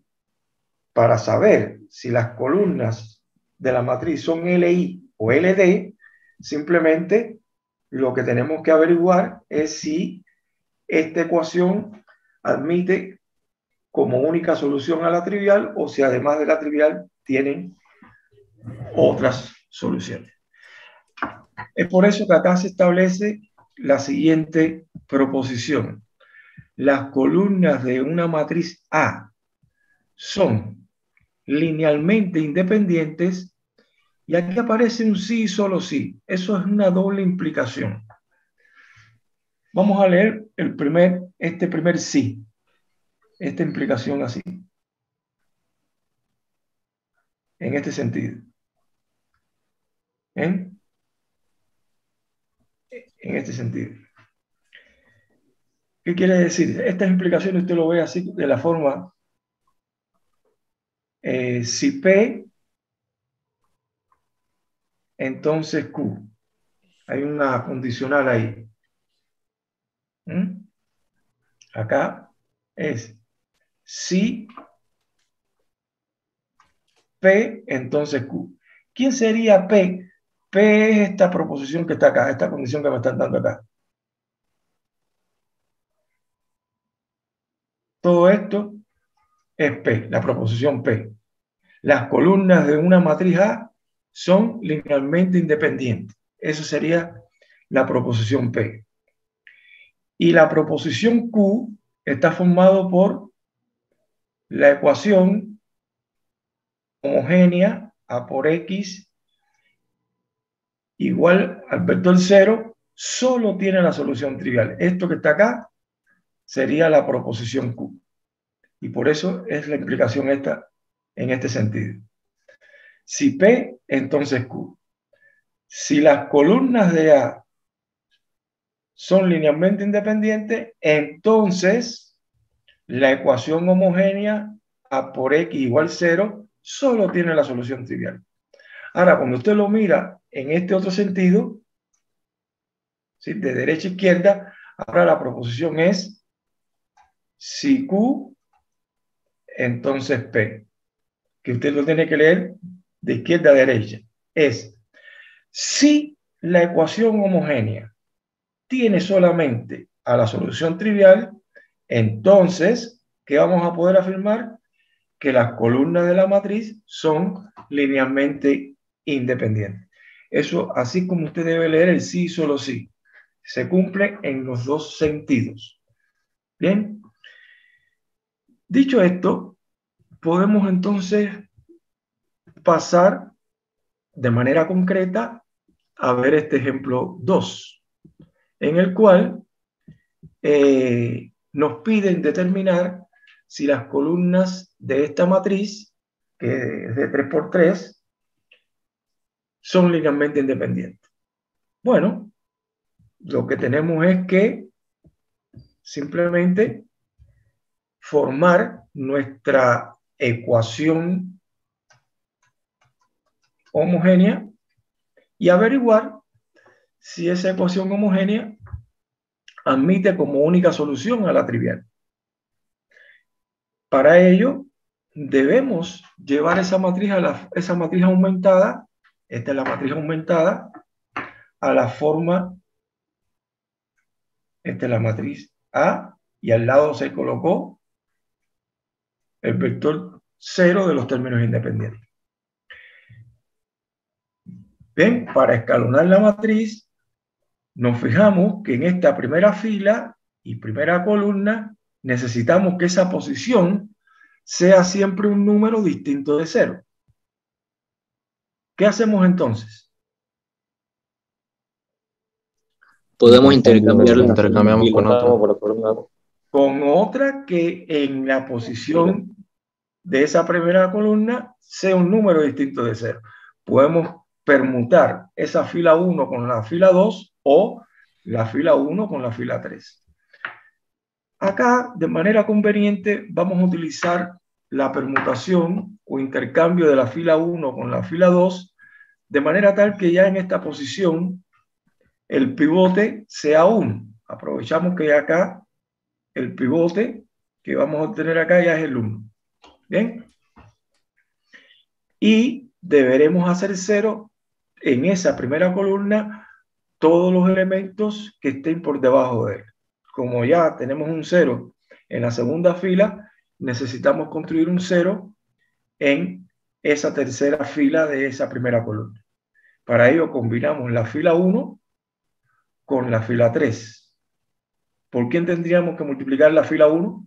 Speaker 1: para saber si las columnas de la matriz son LI o LD, simplemente lo que tenemos que averiguar es si esta ecuación admite como única solución a la trivial o si además de la trivial tienen otras soluciones. Es por eso que acá se establece la siguiente proposición. Las columnas de una matriz A son linealmente independientes y aquí aparece un sí y solo sí. Eso es una doble implicación. Vamos a leer este primer sí. Esta implicación así. En este sentido. En este sentido. ¿Qué quiere decir? Estas implicaciones usted lo ve así de la forma si P, entonces Q. Hay una condicional ahí. Acá es si P, entonces Q. ¿Quién sería P? P es esta proposición que está acá, esta condición que me están dando acá. Todo esto es P, la proposición P. Las columnas de una matriz A son linealmente independientes. Eso sería la proposición P. Y la proposición Q está formado por la ecuación homogénea A por X igual al vector 0, solo tiene la solución trivial. Esto que está acá sería la proposición Q. Y por eso es la implicación esta en este sentido. Si P, entonces Q. Si las columnas de A son linealmente independientes, entonces la ecuación homogénea A por X igual 0 solo tiene la solución trivial. Ahora, cuando usted lo mira en este otro sentido, ¿sí?, de derecha a izquierda, ahora la proposición es si Q, entonces P. Que usted lo tiene que leer de izquierda a derecha. Es si la ecuación homogénea tiene solamente a la solución trivial, entonces, ¿qué vamos a poder afirmar? Que las columnas de la matriz son linealmente independientes. Eso, así como usted debe leer el sí y solo sí, se cumple en los dos sentidos. Bien. Dicho esto, podemos entonces pasar de manera concreta a ver este ejemplo 2, en el cual nos piden determinar si las columnas de esta matriz, que es de 3 por 3, son linealmente independientes. Bueno, lo que tenemos es que simplemente formar nuestra ecuación homogénea y averiguar si esa ecuación homogénea admite como única solución a la trivial. Para ello, debemos llevar esa matriz aumentada, esta es la matriz aumentada, a la forma, esta es la matriz A, y al lado se colocó el vector 0 de los términos independientes. Bien, para escalonar la matriz, nos fijamos que en esta primera fila y primera columna necesitamos que esa posición sea siempre un número distinto de 0. ¿Qué hacemos entonces?
Speaker 3: Podemos intercambiar
Speaker 5: Intercambiamos con otra.
Speaker 1: Con otra que en la posición de esa primera columna sea un número distinto de 0. Podemos permutar esa fila 1 con la fila 2 o la fila 1 con la fila 3. Acá, de manera conveniente, vamos a utilizar la permutación o intercambio de la fila 1 con la fila 2, de manera tal que ya en esta posición el pivote sea 1. Aprovechamos que acá el pivote que vamos a obtener acá ya es el 1. ¿Bien? Y deberemos hacer 0 en esa primera columna todos los elementos que estén por debajo de él. Como ya tenemos un 0 en la segunda fila, necesitamos construir un 0 en esa tercera fila de esa primera columna. Para ello combinamos la fila 1 con la fila 3. ¿Por quién tendríamos que multiplicar la fila 1?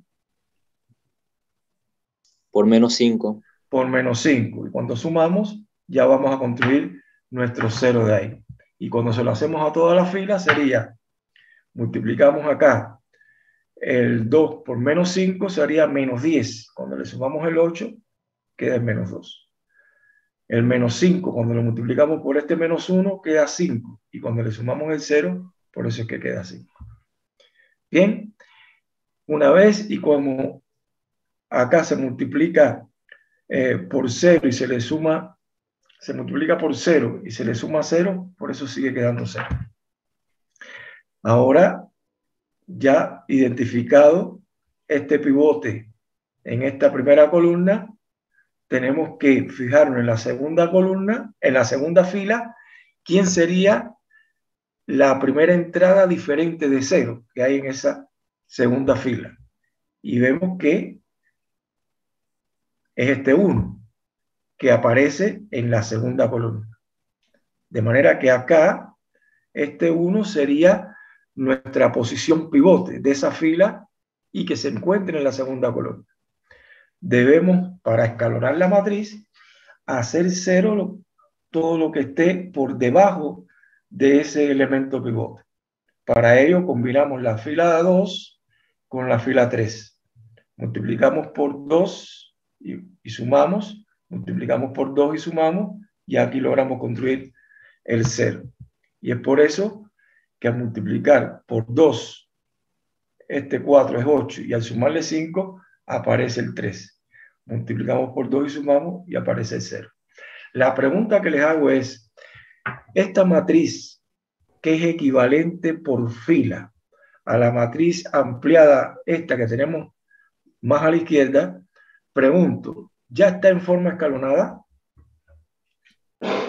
Speaker 3: Por menos 5.
Speaker 1: Por menos 5. Y cuando sumamos, ya vamos a construir nuestro 0 de ahí. Y cuando se lo hacemos a toda la fila, sería, multiplicamos acá el 2 por menos 5, sería menos 10. Cuando le sumamos el 8, queda el menos 2. El menos 5, cuando lo multiplicamos por este menos 1, queda 5. Y cuando le sumamos el 0, por eso es que queda 5. Bien, una vez, y como acá se multiplica por 0 y se le suma, se multiplica por 0 y se le suma 0, por eso sigue quedando 0. Ahora, ya identificado este pivote en esta primera columna, tenemos que fijarnos en la segunda columna, en la segunda fila, quién sería la primera entrada diferente de 0 que hay en esa segunda fila. Y vemos que es este 1, que aparece en la segunda columna. De manera que acá, este 1 sería nuestra posición pivote de esa fila y que se encuentre en la segunda columna. Debemos, para escalonar la matriz, hacer 0 todo lo que esté por debajo de ese elemento pivote. Para ello combinamos la fila 2 con la fila 3. Multiplicamos por 2 y sumamos, multiplicamos por 2 y sumamos, y aquí logramos construir el 0. Y es por eso que al multiplicar por 2, este 4 es 8, y al sumarle 5, aparece el 3. Multiplicamos por 2 y sumamos, y aparece el 0. La pregunta que les hago es, esta matriz, que es equivalente por fila a la matriz ampliada, esta que tenemos más a la izquierda, pregunto, ¿ya está en forma escalonada?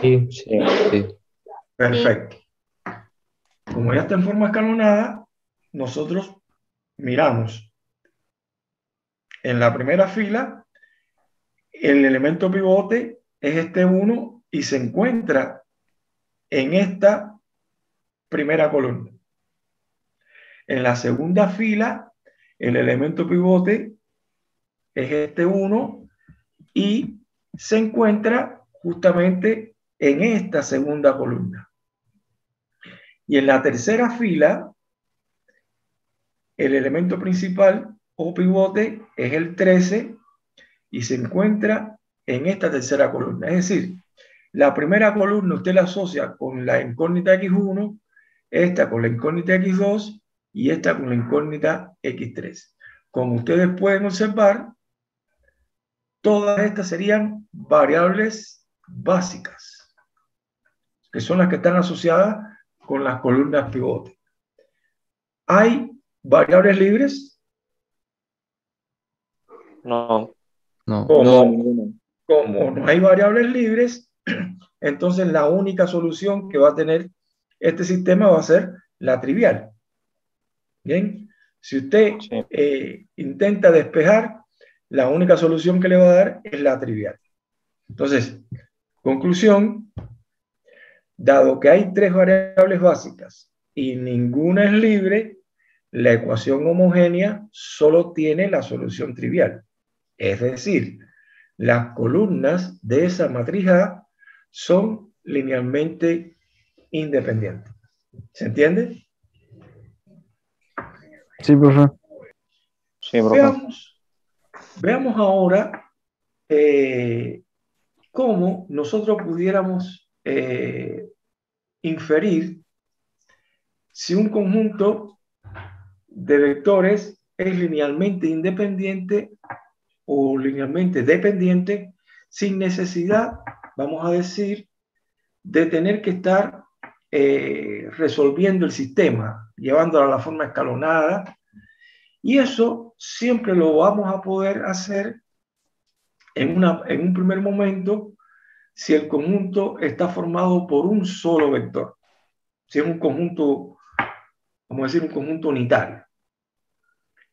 Speaker 4: Sí.
Speaker 3: Sí, sí.
Speaker 1: Perfecto. Como ya está en forma escalonada, nosotros miramos en la primera fila, el elemento pivote es este 1 y se encuentra en esta primera columna. En la segunda fila, el elemento pivote es este 1 y se encuentra justamente en esta segunda columna. Y en la tercera fila, el elemento principal o pivote es el 13 y se encuentra en esta tercera columna. Es decir, la primera columna usted la asocia con la incógnita X1, esta con la incógnita X2 y esta con la incógnita X3. Como ustedes pueden observar, todas estas serían variables básicas, que son las que están asociadas con las columnas pivote. ¿Hay variables libres?
Speaker 3: No,
Speaker 6: No.
Speaker 3: no, ninguno.
Speaker 1: Como no hay variables libres, entonces la única solución que va a tener este sistema va a ser la trivial. Bien, si usted intenta despejar, la única solución que le va a dar es la trivial. Entonces, conclusión, dado que hay 3 variables básicas y ninguna es libre, la ecuación homogénea solo tiene la solución trivial. Es decir, las columnas de esa matriz A son linealmente independientes. ¿Se entiende?
Speaker 7: Sí, profe.
Speaker 3: Sí, profe.
Speaker 1: Veamos ahora cómo nosotros pudiéramos inferir si un conjunto de vectores es linealmente independiente o linealmente dependiente sin necesidad, vamos a decir, de tener que estar resolviendo el sistema, llevándolo a la forma escalonada, y eso siempre lo vamos a poder hacer en un primer momento si el conjunto está formado por un solo vector, si es un conjunto, vamos a decir, un conjunto unitario,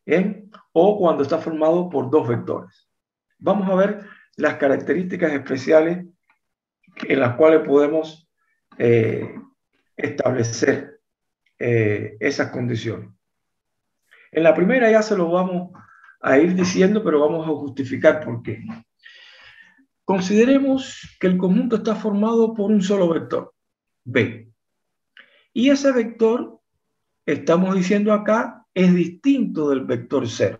Speaker 1: ¿bien? O cuando está formado por 2 vectores. Vamos a ver las características especiales en las cuales podemos establecer esas condiciones. En la primera ya se lo vamos a ir diciendo, pero vamos a justificar por qué. Consideremos que el conjunto está formado por un solo vector, B. Y ese vector, estamos diciendo acá, es distinto del vector 0.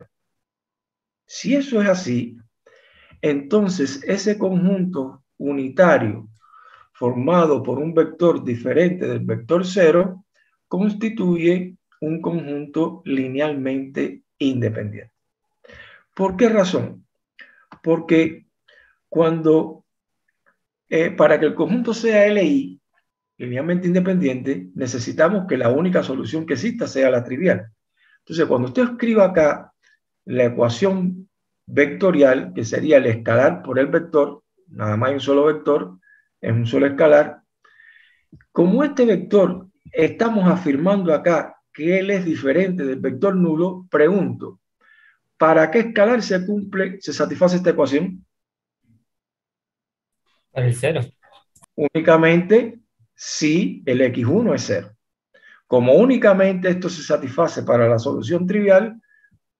Speaker 1: Si eso es así, entonces ese conjunto unitario formado por un vector diferente del vector 0 constituye un conjunto linealmente independiente. ¿Por qué razón? Porque para que el conjunto sea LI, linealmente independiente, necesitamos que la única solución que exista sea la trivial. Entonces, cuando usted escriba acá la ecuación vectorial, que sería el escalar por el vector, nada más hay un solo vector, es un solo escalar, como este vector estamos afirmando acá que él es diferente del vector nulo, pregunto, ¿para qué escalar se satisface esta ecuación?
Speaker 4: Para el cero.
Speaker 1: Únicamente si el X1 es 0. Como únicamente esto se satisface para la solución trivial,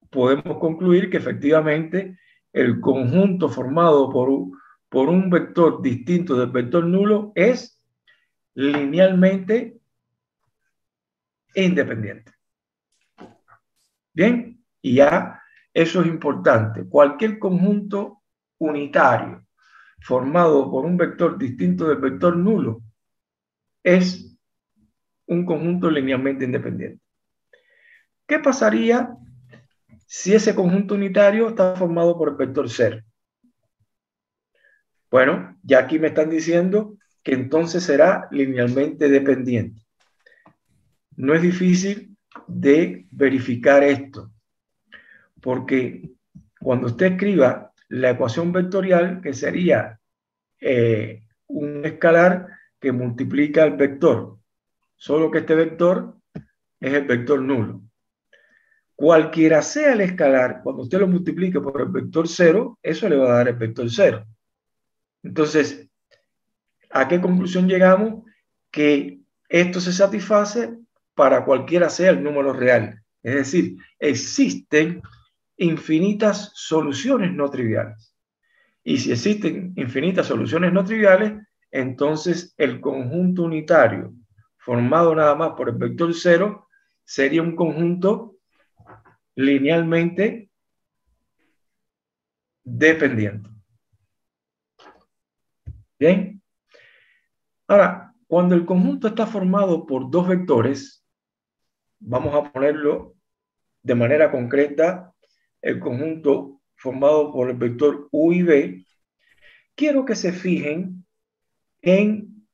Speaker 1: podemos concluir que efectivamente el conjunto formado por un vector distinto del vector nulo es linealmente independiente. Bien, y ya eso es importante. Cualquier conjunto unitario formado por un vector distinto del vector nulo es un conjunto linealmente independiente. ¿Qué pasaría si ese conjunto unitario está formado por el vector 0? Bueno, ya aquí me están diciendo que entonces será linealmente dependiente. No es difícil de verificar esto, porque cuando usted escriba la ecuación vectorial, que sería un escalar que multiplica el vector, solo que este vector es el vector nulo. Cualquiera sea el escalar, cuando usted lo multiplique por el vector 0, eso le va a dar el vector 0. Entonces, ¿a qué conclusión llegamos? Que esto se satisface para cualquiera sea el número real. Es decir, existen infinitas soluciones no triviales. Y si existen infinitas soluciones no triviales, entonces el conjunto unitario formado nada más por el vector 0 sería un conjunto linealmente dependiente. Bien. Ahora, cuando el conjunto está formado por dos vectores, vamos a ponerlo de manera concreta, el conjunto formado por el vector U y B, quiero que se fijen en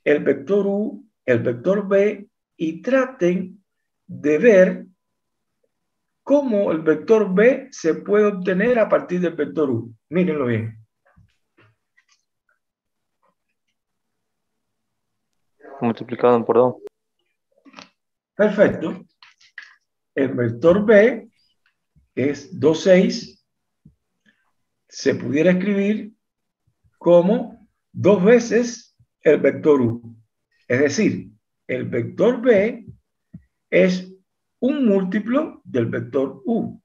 Speaker 1: el vector U, el vector B, y traten de ver cómo el vector B se puede obtener a partir del vector U. Mírenlo bien.
Speaker 3: Multiplicado por 2.
Speaker 1: Perfecto. El vector B es 2, 6. Se pudiera escribir como 2 veces el vector U. Es decir, el vector B es un múltiplo del vector U,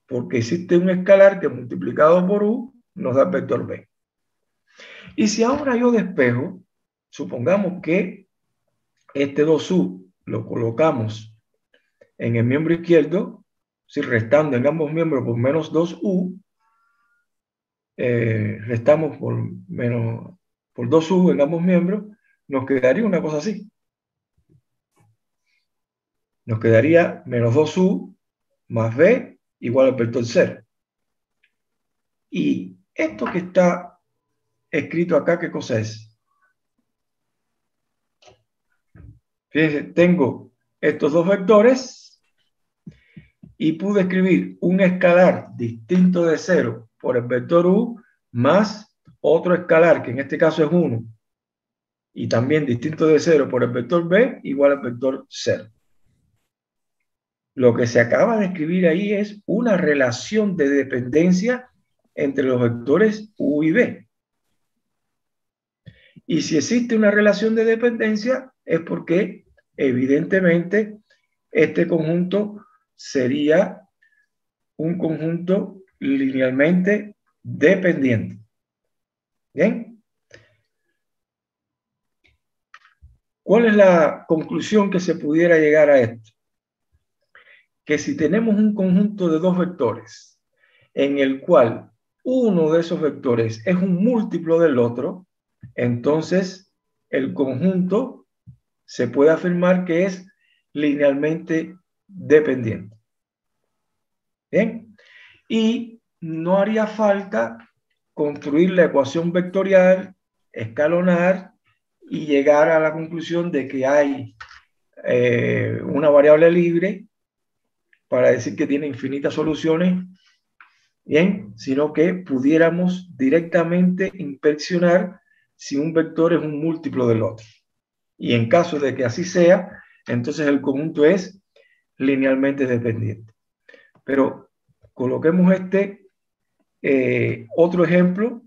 Speaker 1: porque existe un escalar que multiplicado por U nos da el vector B. Y si ahora yo despejo, supongamos que este 2U lo colocamos en el miembro izquierdo, si restando en ambos miembros por menos 2U, restamos por 2U en ambos miembros, nos quedaría una cosa así. Nos quedaría menos 2U más B igual al vector 0. Y esto que está escrito acá, ¿qué cosa es? Fíjense, tengo estos dos vectores y pude escribir un escalar distinto de 0 por el vector U más otro escalar, que en este caso es 1, y también distinto de 0 por el vector B igual al vector 0. Lo que se acaba de escribir ahí es una relación de dependencia entre los vectores U y B. Y si existe una relación de dependencia es porque evidentemente este conjunto sería un conjunto linealmente dependiente. ¿Bien? ¿Cuál es la conclusión que se pudiera llegar a esto? Que si tenemos un conjunto de dos vectores en el cual uno de esos vectores es un múltiplo del otro, entonces el conjunto se puede afirmar que es linealmente dependiente. Bien, y no haría falta construir la ecuación vectorial, escalonar y llegar a la conclusión de que hay una variable libre para decir que tiene infinitas soluciones, bien, sino que pudiéramos directamente inspeccionar si un vector es un múltiplo del otro. Y en caso de que así sea, entonces el conjunto es linealmente dependiente. Pero coloquemos este otro ejemplo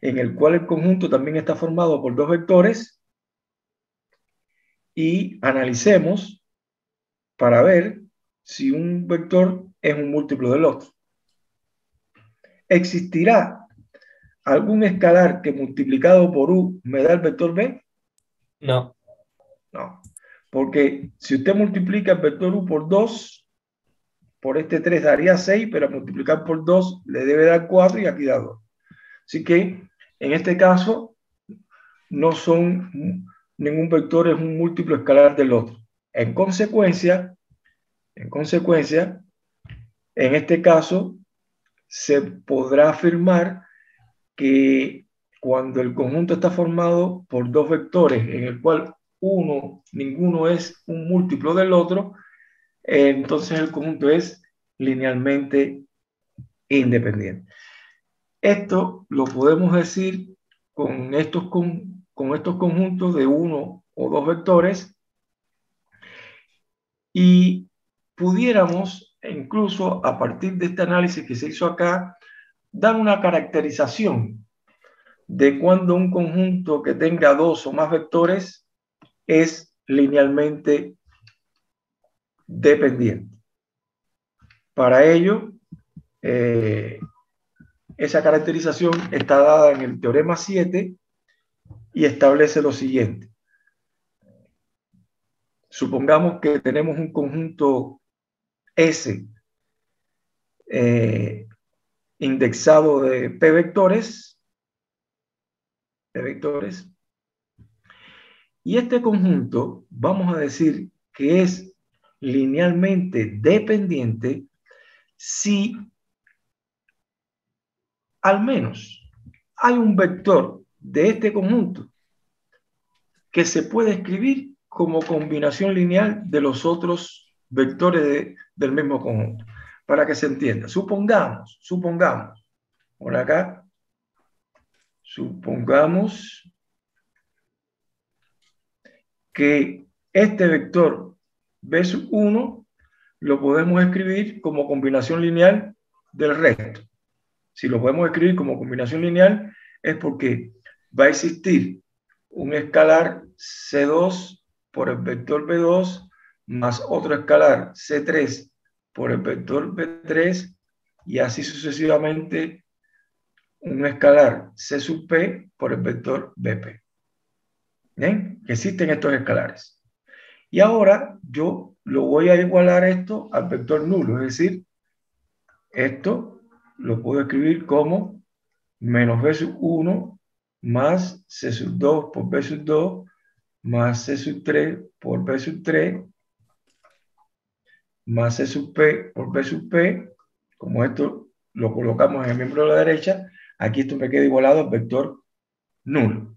Speaker 1: en el cual el conjunto también está formado por dos vectores y analicemos para ver si un vector es un múltiplo del otro. ¿Existirá algún escalar que multiplicado por u me da el vector b?
Speaker 4: No.
Speaker 1: No, porque si usted multiplica el vector u por 2, por este 3 daría 6, pero al multiplicar por 2 le debe dar 4 y aquí da 2. Así que en este caso no son, ningún vector es un múltiplo escalar del otro. En consecuencia, en este caso se podrá afirmar que cuando el conjunto está formado por dos vectores en el cual ninguno es un múltiplo del otro, entonces el conjunto es linealmente independiente. Esto lo podemos decir con estos conjuntos de uno o dos vectores y pudiéramos incluso a partir de este análisis que se hizo acá dar una caracterización de cuando un conjunto que tenga dos o más vectores es linealmente dependiente. Para ello, esa caracterización está dada en el teorema 7 y establece lo siguiente. Supongamos que tenemos un conjunto S indexado de P vectores, y este conjunto vamos a decir que es linealmente dependiente si al menos hay un vector de este conjunto que se puede escribir como combinación lineal de los otros vectores del mismo conjunto. Para que se entienda, supongamos, por acá, supongamos que este vector B sub 1 lo podemos escribir como combinación lineal del resto. Si lo podemos escribir como combinación lineal es porque va a existir un escalar C2 por el vector B2 más otro escalar C3 por el vector B3 y así sucesivamente un escalar C sub P por el vector BP. ¿Bien? Que existen estos escalares. Y ahora yo lo voy a igualar esto al vector nulo, es decir, esto lo puedo escribir como menos B sub 1 más C sub 2 por B sub 2 más C sub 3 por B sub 3 más C sub P por B sub P. Como esto lo colocamos en el miembro de la derecha, aquí esto me queda igualado al vector nulo.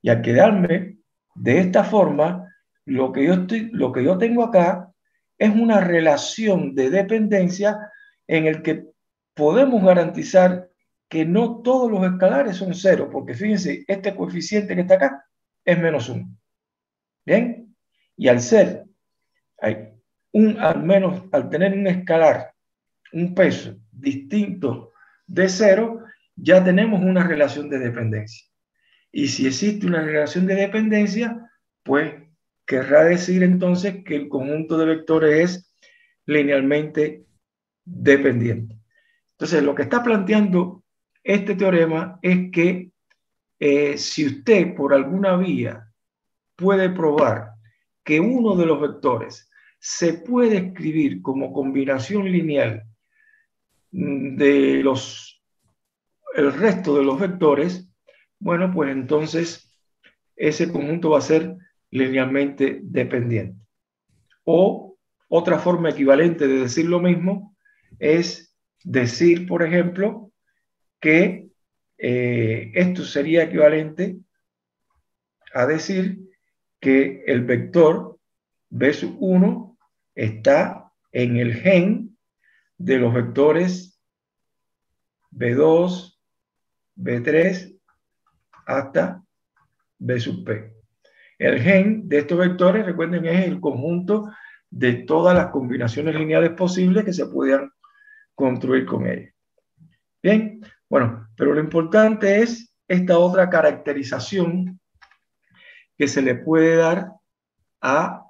Speaker 1: Y al quedarme de esta forma, lo que yo tengo acá es una relación de dependencia en el que podemos garantizar que no todos los escalares son cero, porque fíjense, este coeficiente que está acá es menos 1. ¿Bien? Y al ser, al tener un escalar, un peso distinto de cero, ya tenemos una relación de dependencia. Y si existe una relación de dependencia, pues querrá decir entonces que el conjunto de vectores es linealmente dependiente. Entonces, lo que está planteando este teorema es que si usted por alguna vía puede probar que uno de los vectores se puede escribir como combinación lineal de el resto de los vectores, bueno, pues entonces ese conjunto va a ser linealmente dependiente. O otra forma equivalente de decir lo mismo es decir, por ejemplo, que esto sería equivalente a decir que el vector B sub 1 está en el gen de los vectores B2, B3 hasta B sub P. El gen de estos vectores, recuerden, es el conjunto de todas las combinaciones lineales posibles que se puedan construir con ellos. Bien, bueno, pero lo importante es esta otra caracterización que se le puede dar a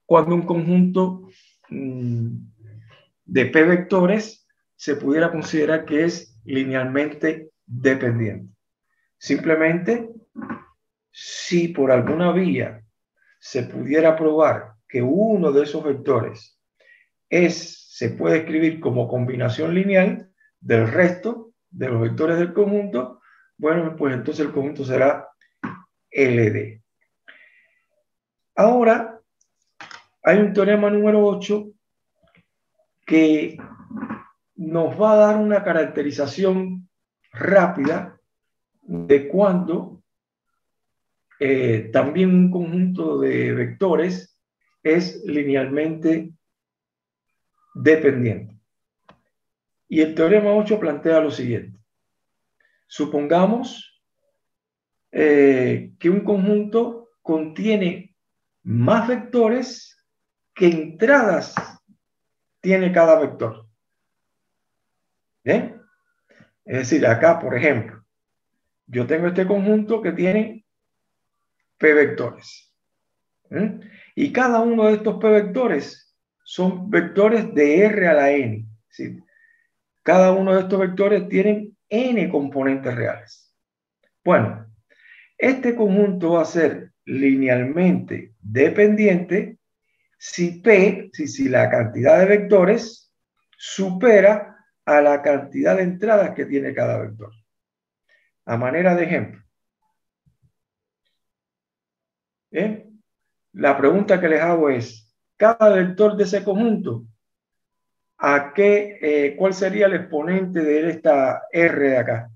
Speaker 1: cuando un conjunto de P vectores se pudiera considerar que es linealmente dependiente. Simplemente, si por alguna vía se pudiera probar que uno de esos vectores se puede escribir como combinación lineal del resto de los vectores del conjunto, bueno, pues entonces el conjunto será LD. Ahora, hay un teorema número 8 que nos va a dar una caracterización rápida de cuando también un conjunto de vectores es linealmente dependiente. Y el teorema 8 plantea lo siguiente. Supongamos que un conjunto contiene más vectores que entradas tiene cada vector. ¿Bien? Es decir, acá, por ejemplo, yo tengo este conjunto que tiene P vectores. Y cada uno de estos P vectores son vectores de R a la N. ¿Sí? Cada uno de estos vectores tienen N componentes reales. Bueno, este conjunto va a ser linealmente dependiente si P, si la cantidad de vectores supera a la cantidad de entradas que tiene cada vector. A manera de ejemplo. ¿Bien? La pregunta que les hago es, cada vector de ese conjunto, ¿cuál sería el exponente de esta R de acá?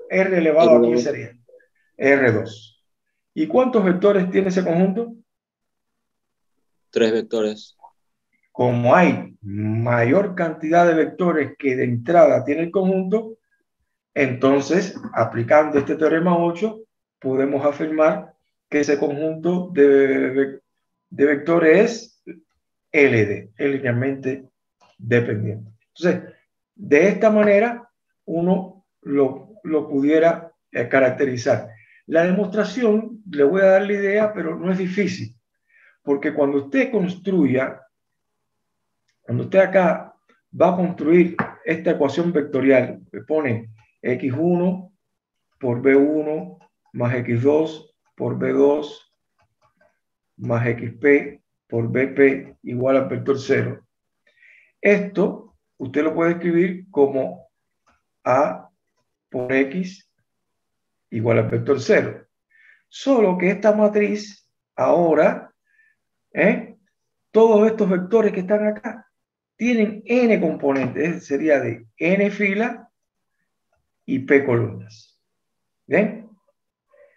Speaker 1: R elevado a quién sería? R2. ¿Y cuántos vectores tiene ese conjunto?
Speaker 8: 3 vectores.
Speaker 1: Como hay mayor cantidad de vectores que de entrada tiene el conjunto, entonces, aplicando este teorema 8, podemos afirmar que ese conjunto de vectores es LD, es linealmente dependiente. Entonces, de esta manera, uno lo pudiera caracterizar. La demostración, le voy a dar la idea, pero no es difícil, porque cuando usted construya, cuando usted acá va a construir esta ecuación vectorial, le pone x1 por b1 más x2 por b2 más xp por bp igual al vector 0. Esto usted lo puede escribir como a por x igual al vector 0. Solo que esta matriz ahora, todos estos vectores que están acá tienen n componentes, sería de n filas y p columnas. ¿Bien?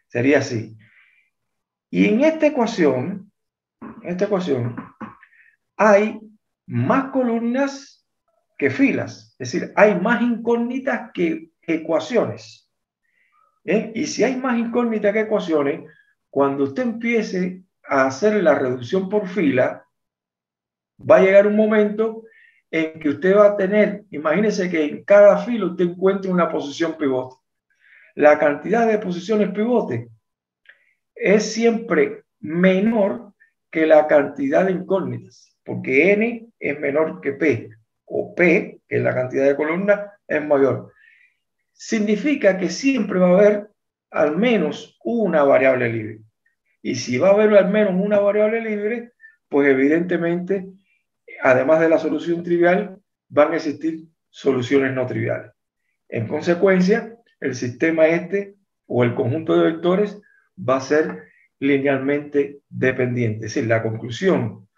Speaker 1: Sería así. Y en esta ecuación hay más columnas que filas. Es decir, hay más incógnitas que ecuaciones. Y si hay más incógnitas que ecuaciones, cuando usted empiece a hacer la reducción por fila, va a llegar un momento en que usted va a tener, imagínese que en cada fila usted encuentre una posición pivote. La cantidad de posiciones pivote es siempre menor que la cantidad de incógnitas, porque n es menor que p, o p, que es la cantidad de columnas, es mayor. Significa que siempre va a haber al menos una variable libre. Y si va a haber al menos una variable libre, pues evidentemente, además de la solución trivial, van a existir soluciones no triviales. En consecuencia, el sistema o el conjunto de vectores va a ser linealmente dependiente. Es decir, la conclusión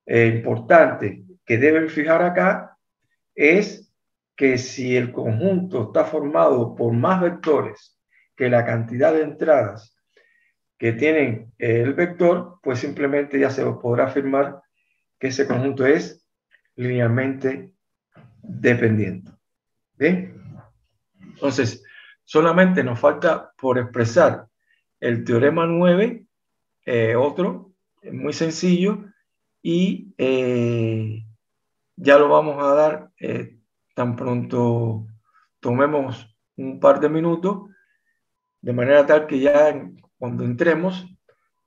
Speaker 1: importante que deben fijar acá es que si el conjunto está formado por más vectores que la cantidad de entradas que tienen el vector, pues simplemente ya se podrá afirmar que ese conjunto es linealmente dependiente. ¿Bien? Entonces, solamente nos falta por expresar el teorema 9, otro, muy sencillo, y ya lo vamos a dar tan pronto tomemos un par de minutos, de manera tal que ya cuando entremos,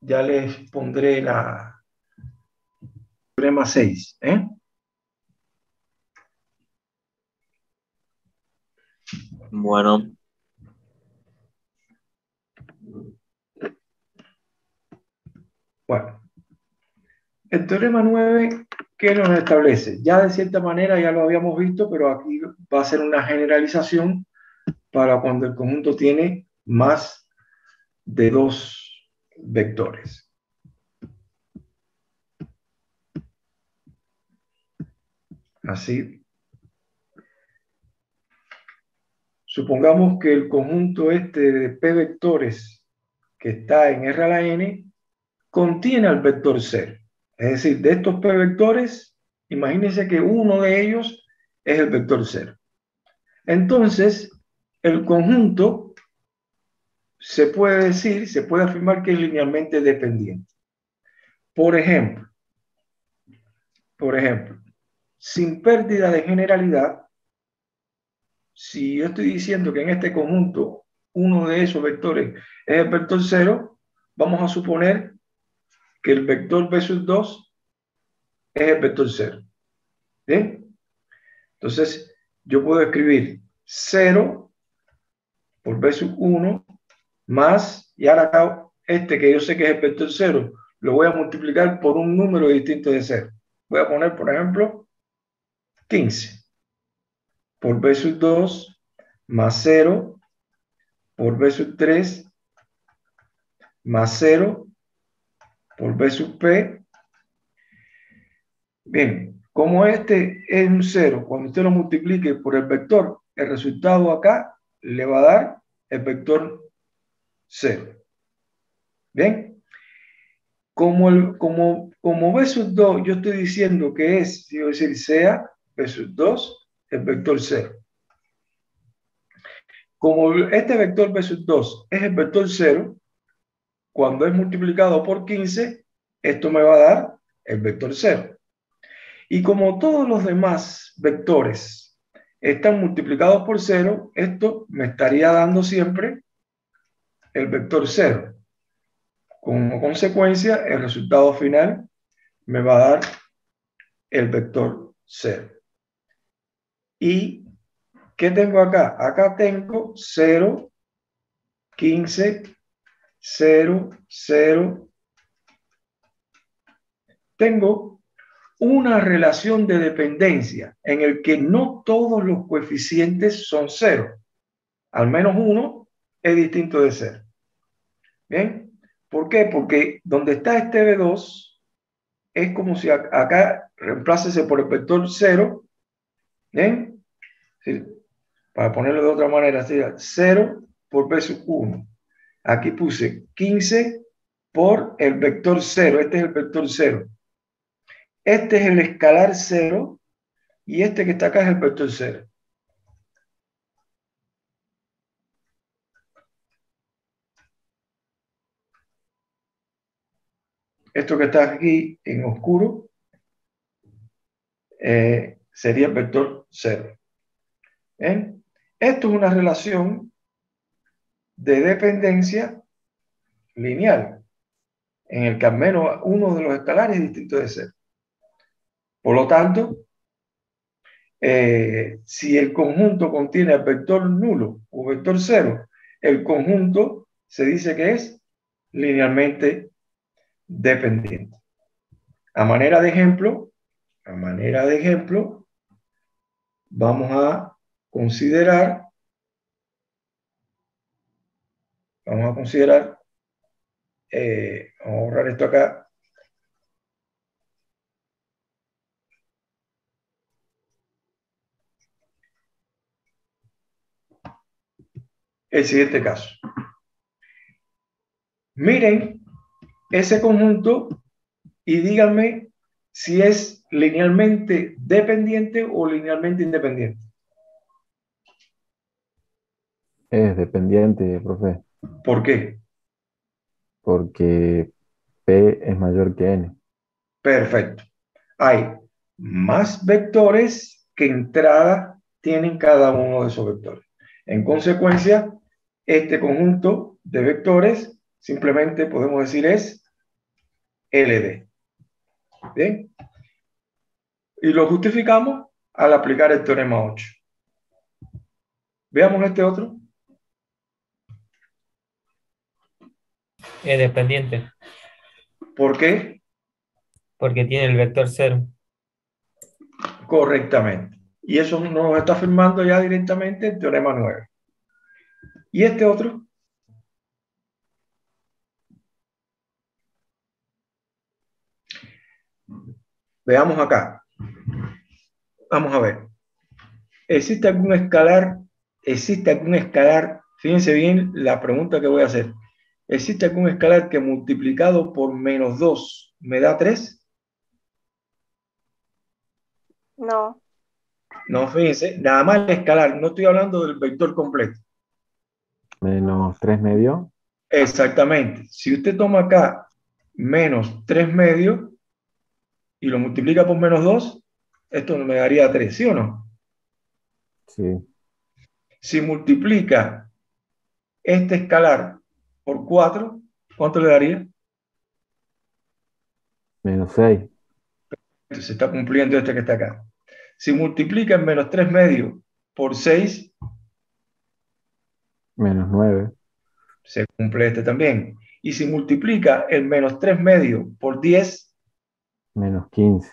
Speaker 1: ya les pondré la teorema 6.
Speaker 8: Bueno,
Speaker 1: Bueno, el teorema 9, ¿qué nos establece? Ya de cierta manera ya lo habíamos visto, pero aquí va a ser una generalización para cuando el conjunto tiene más de dos vectores. Así, supongamos que el conjunto este de P vectores que está en R a la N contiene al vector 0. Es decir, de estos P vectores, imagínense que uno de ellos es el vector 0. Entonces, el conjunto se puede decir, se puede afirmar que es linealmente dependiente. Por ejemplo, sin pérdida de generalidad, si yo estoy diciendo que en este conjunto uno de esos vectores es el vector 0, vamos a suponer que el vector B sub 2 es el vector 0. ¿Bien? Entonces, yo puedo escribir 0 por B sub 1 más, y ahora acá este que yo sé que es el vector 0, lo voy a multiplicar por un número distinto de 0. Voy a poner, por ejemplo, 15 por B sub 2 más 0 por B sub 3 más 0 por B sub P. Bien, como este es un 0, cuando usted lo multiplique por el vector, el resultado acá le va a dar el vector 0. Bien, como B sub 2, yo estoy diciendo que es, quiero decir, sea B sub 2 el vector 0. Como este vector B sub 2 es el vector 0, cuando es multiplicado por 15, esto me va a dar el vector 0. Y como todos los demás vectores están multiplicados por 0, esto me estaría dando siempre el vector 0. Como consecuencia, el resultado final me va a dar el vector 0. ¿Y qué tengo acá? Acá tengo 0, 15, 0, 0. Tengo una relación de dependencia en el que no todos los coeficientes son 0. Al menos uno es distinto de 0. ¿Bien? ¿Por qué? Porque donde está este B2 es como si acá reemplacese por el vector 0. ¿Bien? Sí. Para ponerlo de otra manera, sería 0 por B sub 1. Aquí puse 15 por el vector 0. Este es el vector 0. Este es el escalar 0 y este que está acá es el vector 0. Esto que está aquí en oscuro sería el vector 0. ¿Bien? Esto es una relación de dependencia lineal, en el que al menos uno de los escalares es distinto de 0. Por lo tanto, si el conjunto contiene el vector nulo o vector 0, el conjunto se dice que es linealmente dependiente. A manera de ejemplo, vamos a considerar, vamos a borrar esto acá. El siguiente caso. Miren ese conjunto y díganme si es linealmente dependiente o linealmente independiente.
Speaker 7: Es dependiente, profe,
Speaker 1: ¿Por qué?
Speaker 7: porque P es mayor que N.
Speaker 1: Perfecto. Hay más vectores que entrada tienen cada uno de esos vectores. En consecuencia, este conjunto de vectores simplemente podemos decir es LD. ¿Bien? Y lo justificamos al aplicar el teorema 8. Veamos este otro.
Speaker 4: Es dependiente,
Speaker 1: ¿Por qué?
Speaker 4: porque tiene el vector 0.
Speaker 1: Correctamente. Y eso nos está afirmando ya directamente el teorema 9. ¿Y este otro? Veamos acá. Vamos a ver. ¿Existe algún escalar? ¿Existe algún escalar? Fíjense bien la pregunta que voy a hacer. ¿Existe algún escalar que multiplicado por menos 2 me da 3?
Speaker 9: No.
Speaker 1: No, fíjense, nada más el escalar, no estoy hablando del vector completo.
Speaker 7: Menos 3 medios.
Speaker 1: Exactamente. Si usted toma acá menos 3 medios y lo multiplica por menos 2, esto me daría 3, ¿sí o no?
Speaker 7: Sí.
Speaker 1: Si multiplica este escalar por 4, ¿cuánto le daría?
Speaker 7: Menos 6.
Speaker 1: Se está cumpliendo este que está acá. Si multiplica el menos 3 medios por 6,
Speaker 7: Menos 9.
Speaker 1: se cumple este también. Y si multiplica el menos 3 medios por 10,
Speaker 7: Menos 15.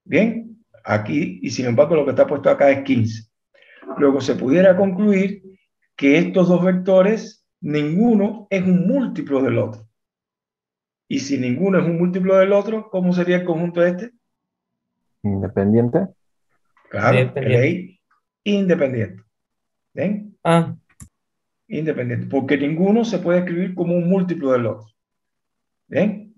Speaker 1: bien, aquí, y sin embargo lo que está puesto acá es 15. Luego se pudiera concluir que estos dos vectores, ninguno es un múltiplo del otro. Y si ninguno es un múltiplo del otro, ¿cómo sería el conjunto este?
Speaker 7: Independiente.
Speaker 1: Claro,
Speaker 4: Dependiente.
Speaker 1: LI independiente. ¿Ven?
Speaker 4: Ah,
Speaker 1: Independiente, porque ninguno se puede escribir como un múltiplo del otro. ¿Bien?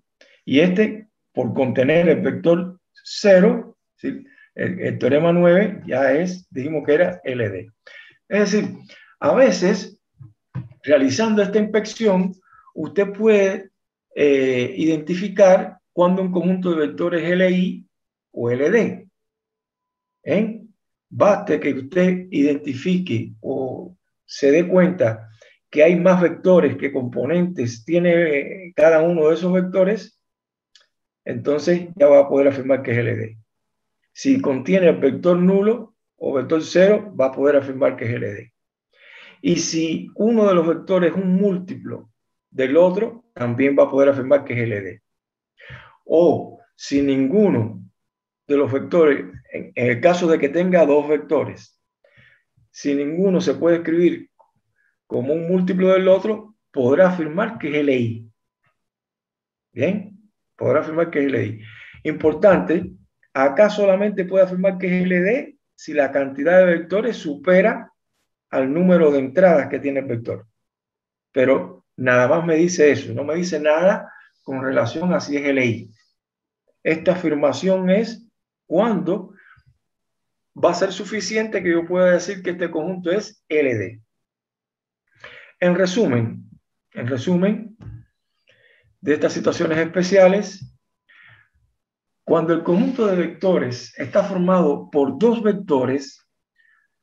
Speaker 1: Y este, por contener el vector 0, ¿sí? El teorema 9 ya es, dijimos que era LD. Es decir, a veces, realizando esta inspección, usted puede identificar cuando un conjunto de vectores es LI o LD. ¿Eh? Baste que usted identifique o se dé cuenta que hay más vectores que componentes tiene cada uno de esos vectores, entonces ya va a poder afirmar que es LD. Si contiene el vector nulo o vector cero, va a poder afirmar que es LD. Y si uno de los vectores es un múltiplo del otro, también va a poder afirmar que es LD. O si ninguno de los vectores, en el caso de que tenga dos vectores, si ninguno se puede escribir como un múltiplo del otro, podrá afirmar que es LI. Bien, podrá afirmar que es LI. Importante, acá solamente puede afirmar que es LD si la cantidad de vectores supera al número de entradas que tiene el vector. Pero nada más me dice eso, no me dice nada con relación a si es LI. Esta afirmación es cuando va a ser suficiente que yo pueda decir que este conjunto es LD. En resumen de estas situaciones especiales, cuando el conjunto de vectores está formado por dos vectores,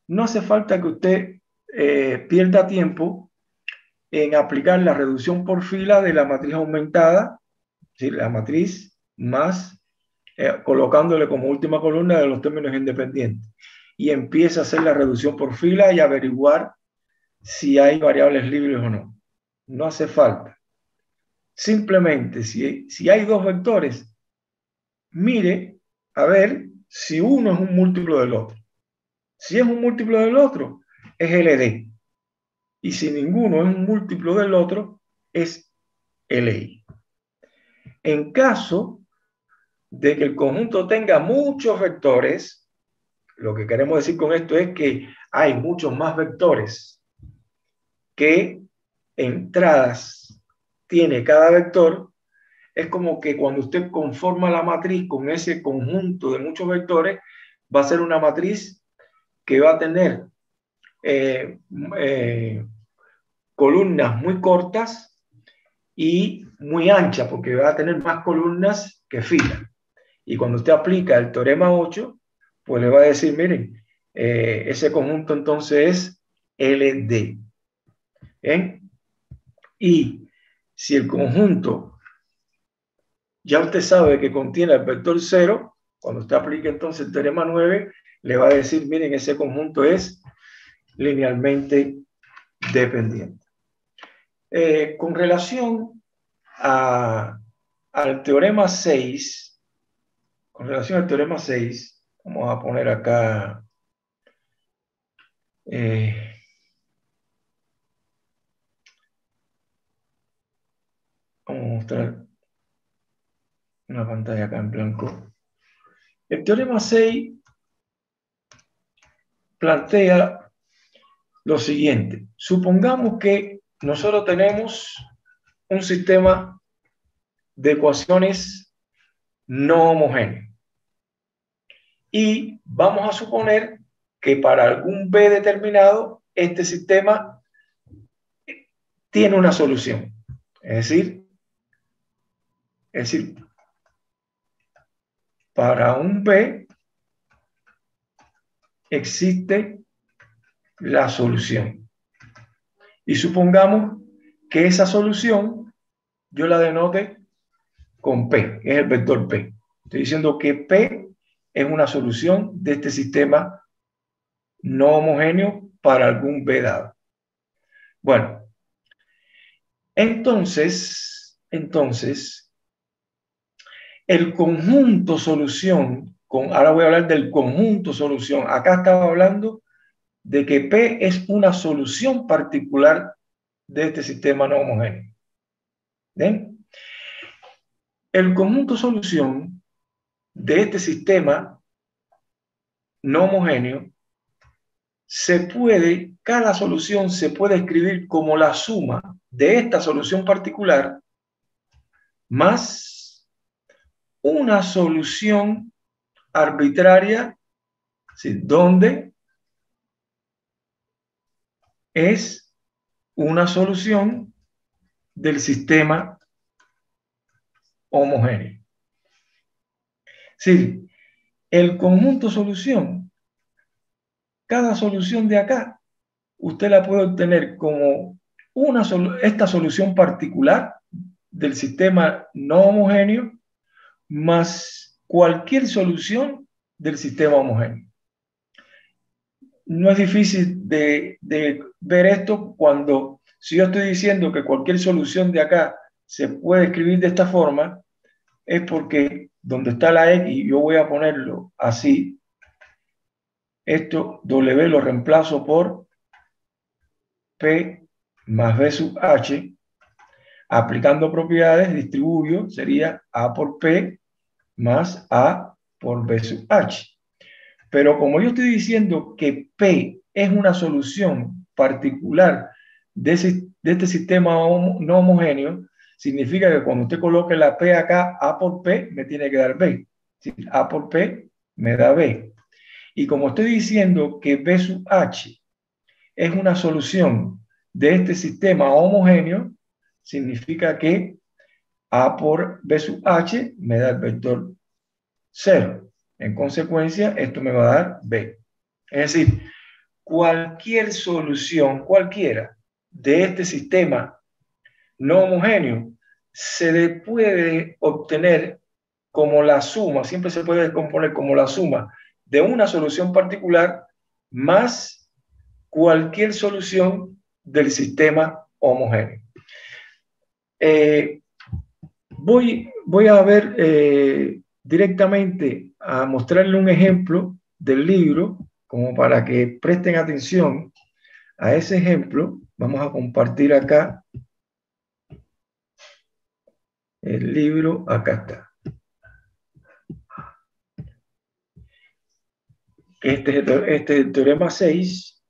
Speaker 1: no hace falta que usted pierda tiempo en aplicar la reducción por fila de la matriz aumentada, ¿sí? La matriz más colocándole como última columna de los términos independientes. Y empieza a hacer la reducción por fila y averiguar si hay variables libres o no. No hace falta. Simplemente, si hay dos vectores, mire a ver si uno es un múltiplo del otro. Si es un múltiplo del otro, es LD. Y si ninguno es un múltiplo del otro, es LI. En caso de que el conjunto tenga muchos vectores, lo que queremos decir con esto es que hay muchos más vectores que entradas tiene cada vector. Es como que cuando usted conforma la matriz con ese conjunto de muchos vectores, va a ser una matriz que va a tener columnas muy cortas y muy anchas, porque va a tener más columnas que filas. Y cuando usted aplica el teorema 8, pues le va a decir, miren, ese conjunto entonces es LD. ¿Bien? Y si el conjunto ya usted sabe que contiene el vector 0, cuando usted aplique entonces el teorema 9, le va a decir, miren, ese conjunto es linealmente dependiente. Con relación al teorema 6, vamos a poner acá, vamos a mostrar una pantalla acá en blanco. El teorema 6 plantea lo siguiente. Supongamos que nosotros tenemos un sistema de ecuaciones no homogéneo. Y vamos a suponer que para algún B determinado, este sistema tiene una solución. Es decir, para un B existe la solución. Y supongamos que esa solución yo la denote con P, es el vector P. Estoy diciendo que P es una solución de este sistema no homogéneo para algún B dado. Bueno, entonces, el conjunto solución, ahora voy a hablar del conjunto solución. Acá estaba hablando de que P es una solución particular de este sistema no homogéneo. ¿Ven? El conjunto solución de este sistema no homogéneo cada solución se puede escribir como la suma de esta solución particular más una solución arbitraria, ¿sí?, donde es una solución del sistema homogéneo. Sí, el conjunto solución, cada solución de acá, usted la puede obtener como esta solución particular del sistema no homogéneo más cualquier solución del sistema homogéneo. No es difícil de ver esto cuando, si yo estoy diciendo que cualquier solución de acá se puede escribir de esta forma, es porque donde está la X, yo voy a ponerlo así, esto W lo reemplazo por P más B sub H, aplicando propiedades, distribuyo, sería A por P más A por B sub H. Pero como yo estoy diciendo que P es una solución particular de este sistema no homogéneo, significa que cuando usted coloque la P acá, A por P me tiene que dar B. A por P me da B. Y como estoy diciendo que B sub H es una solución de este sistema homogéneo, significa que A por B sub H me da el vector 0. En consecuencia, esto me va a dar B. Es decir, cualquier solución, cualquiera, de este sistema no homogéneo se puede obtener como la suma, siempre se puede descomponer como la suma de una solución particular más cualquier solución del sistema homogéneo. Voy a ver directamente a mostrarle un ejemplo del libro, como para que presten atención a ese ejemplo. Vamos a compartir acá el libro, acá está. Este es el teorema 6,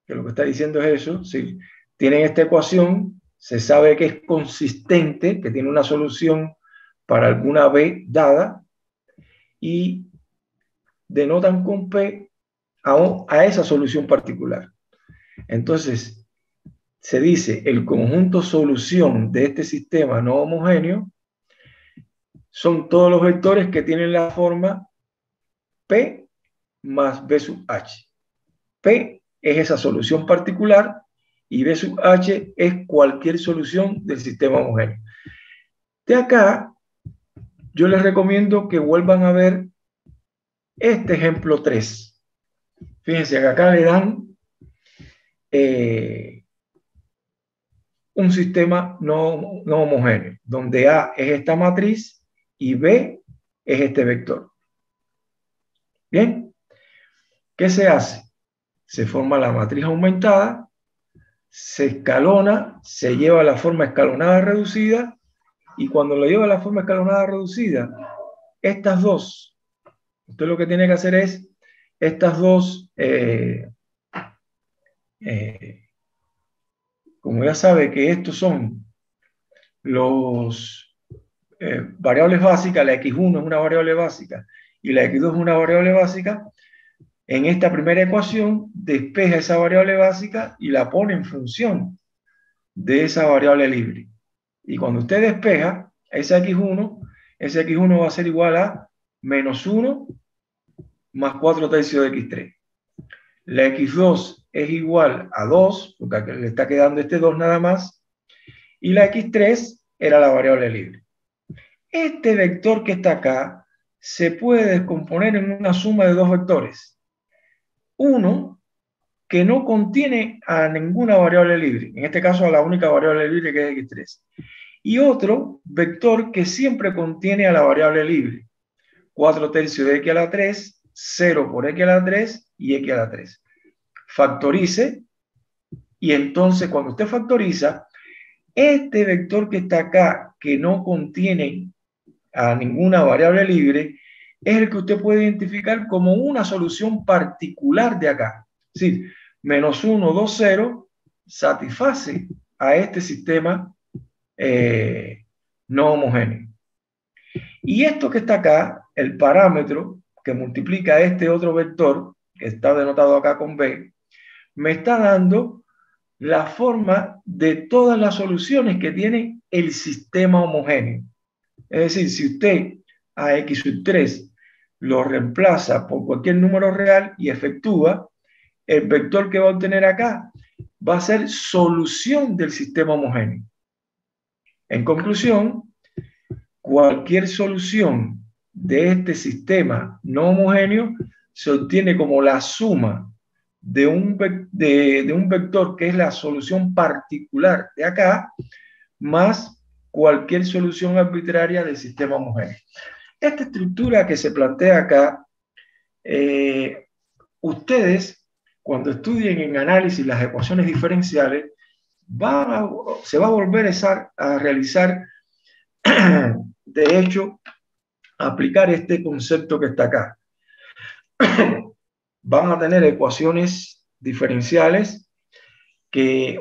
Speaker 1: que lo que está diciendo es eso. Si tienen esta ecuación, se sabe que es consistente, que tiene una solución para alguna B dada, y denotan con P a esa solución particular. Entonces, se dice el conjunto solución de este sistema no homogéneo son todos los vectores que tienen la forma P más B sub H. P es esa solución particular y B sub H es cualquier solución del sistema homogéneo. De acá, yo les recomiendo que vuelvan a ver este ejemplo 3. Fíjense que acá le dan un sistema no homogéneo, donde A es esta matriz y B es este vector. Bien, ¿qué se hace? Se forma la matriz aumentada, se escalona, se lleva a la forma escalonada reducida, y cuando lo lleva a la forma escalonada reducida, estas dos, usted lo que tiene que hacer es, estas dos, como ya sabe que estos son los variables básicas, la x1 es una variable básica y la x2 es una variable básica, en esta primera ecuación despeja esa variable básica y la pone en función de esa variable libre. Y cuando usted despeja ese x1 va a ser igual a menos 1 más 4 tercios de x3. La x2 es igual a 2, porque le está quedando este 2 nada más, y la x3 era la variable libre. Este vector que está acá se puede descomponer en una suma de dos vectores. Uno que no contiene a ninguna variable libre, en este caso a la única variable libre que es x3. Y otro vector que siempre contiene a la variable libre. 4 tercios de x a la 3, 0 por x a la 3 y x a la 3. Factorice, y entonces cuando usted factoriza, este vector que está acá, que no contiene a ninguna variable libre, es el que usted puede identificar como una solución particular de acá. Es decir, menos 1, 2, 0 satisface a este sistema no homogéneo. Y esto que está acá, el parámetro que multiplica este otro vector, que está denotado acá con B, me está dando la forma de todas las soluciones que tiene el sistema homogéneo. Es decir, si usted a x sub 3 lo reemplaza por cualquier número real y efectúa, el vector que va a obtener acá va a ser solución del sistema homogéneo. En conclusión, cualquier solución de este sistema no homogéneo se obtiene como la suma de un vector que es la solución particular de acá, más cualquier solución arbitraria del sistema homogéneo. Esta estructura que se plantea acá, ustedes, cuando estudien en análisis las ecuaciones diferenciales, se va a volver a realizar, de hecho, aplicar este concepto que está acá. Van a tener ecuaciones diferenciales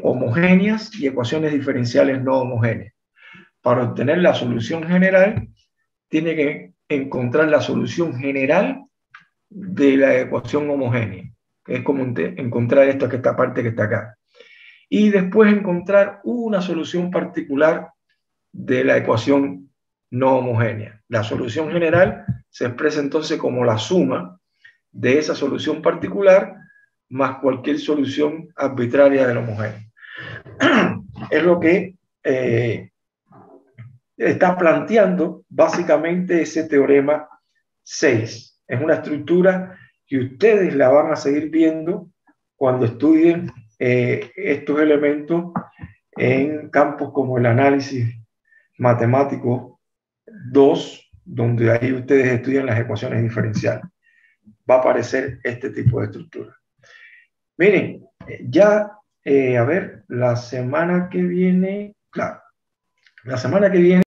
Speaker 1: homogéneas y ecuaciones diferenciales no homogéneas. Para obtener la solución general, tiene que encontrar la solución general de la ecuación homogénea, que es como encontrar esta parte que está acá. Y después encontrar una solución particular de la ecuación no homogénea. La solución general se expresa entonces como la suma de esa solución particular más cualquier solución arbitraria del homogéneo. Es lo que está planteando básicamente ese teorema 6. Es una estructura que ustedes la van a seguir viendo cuando estudien estos elementos en campos como el análisis matemático 2, donde ahí ustedes estudian las ecuaciones diferenciales. Va a aparecer este tipo de estructura. Miren, ya, a ver, la semana que viene, claro, la semana que viene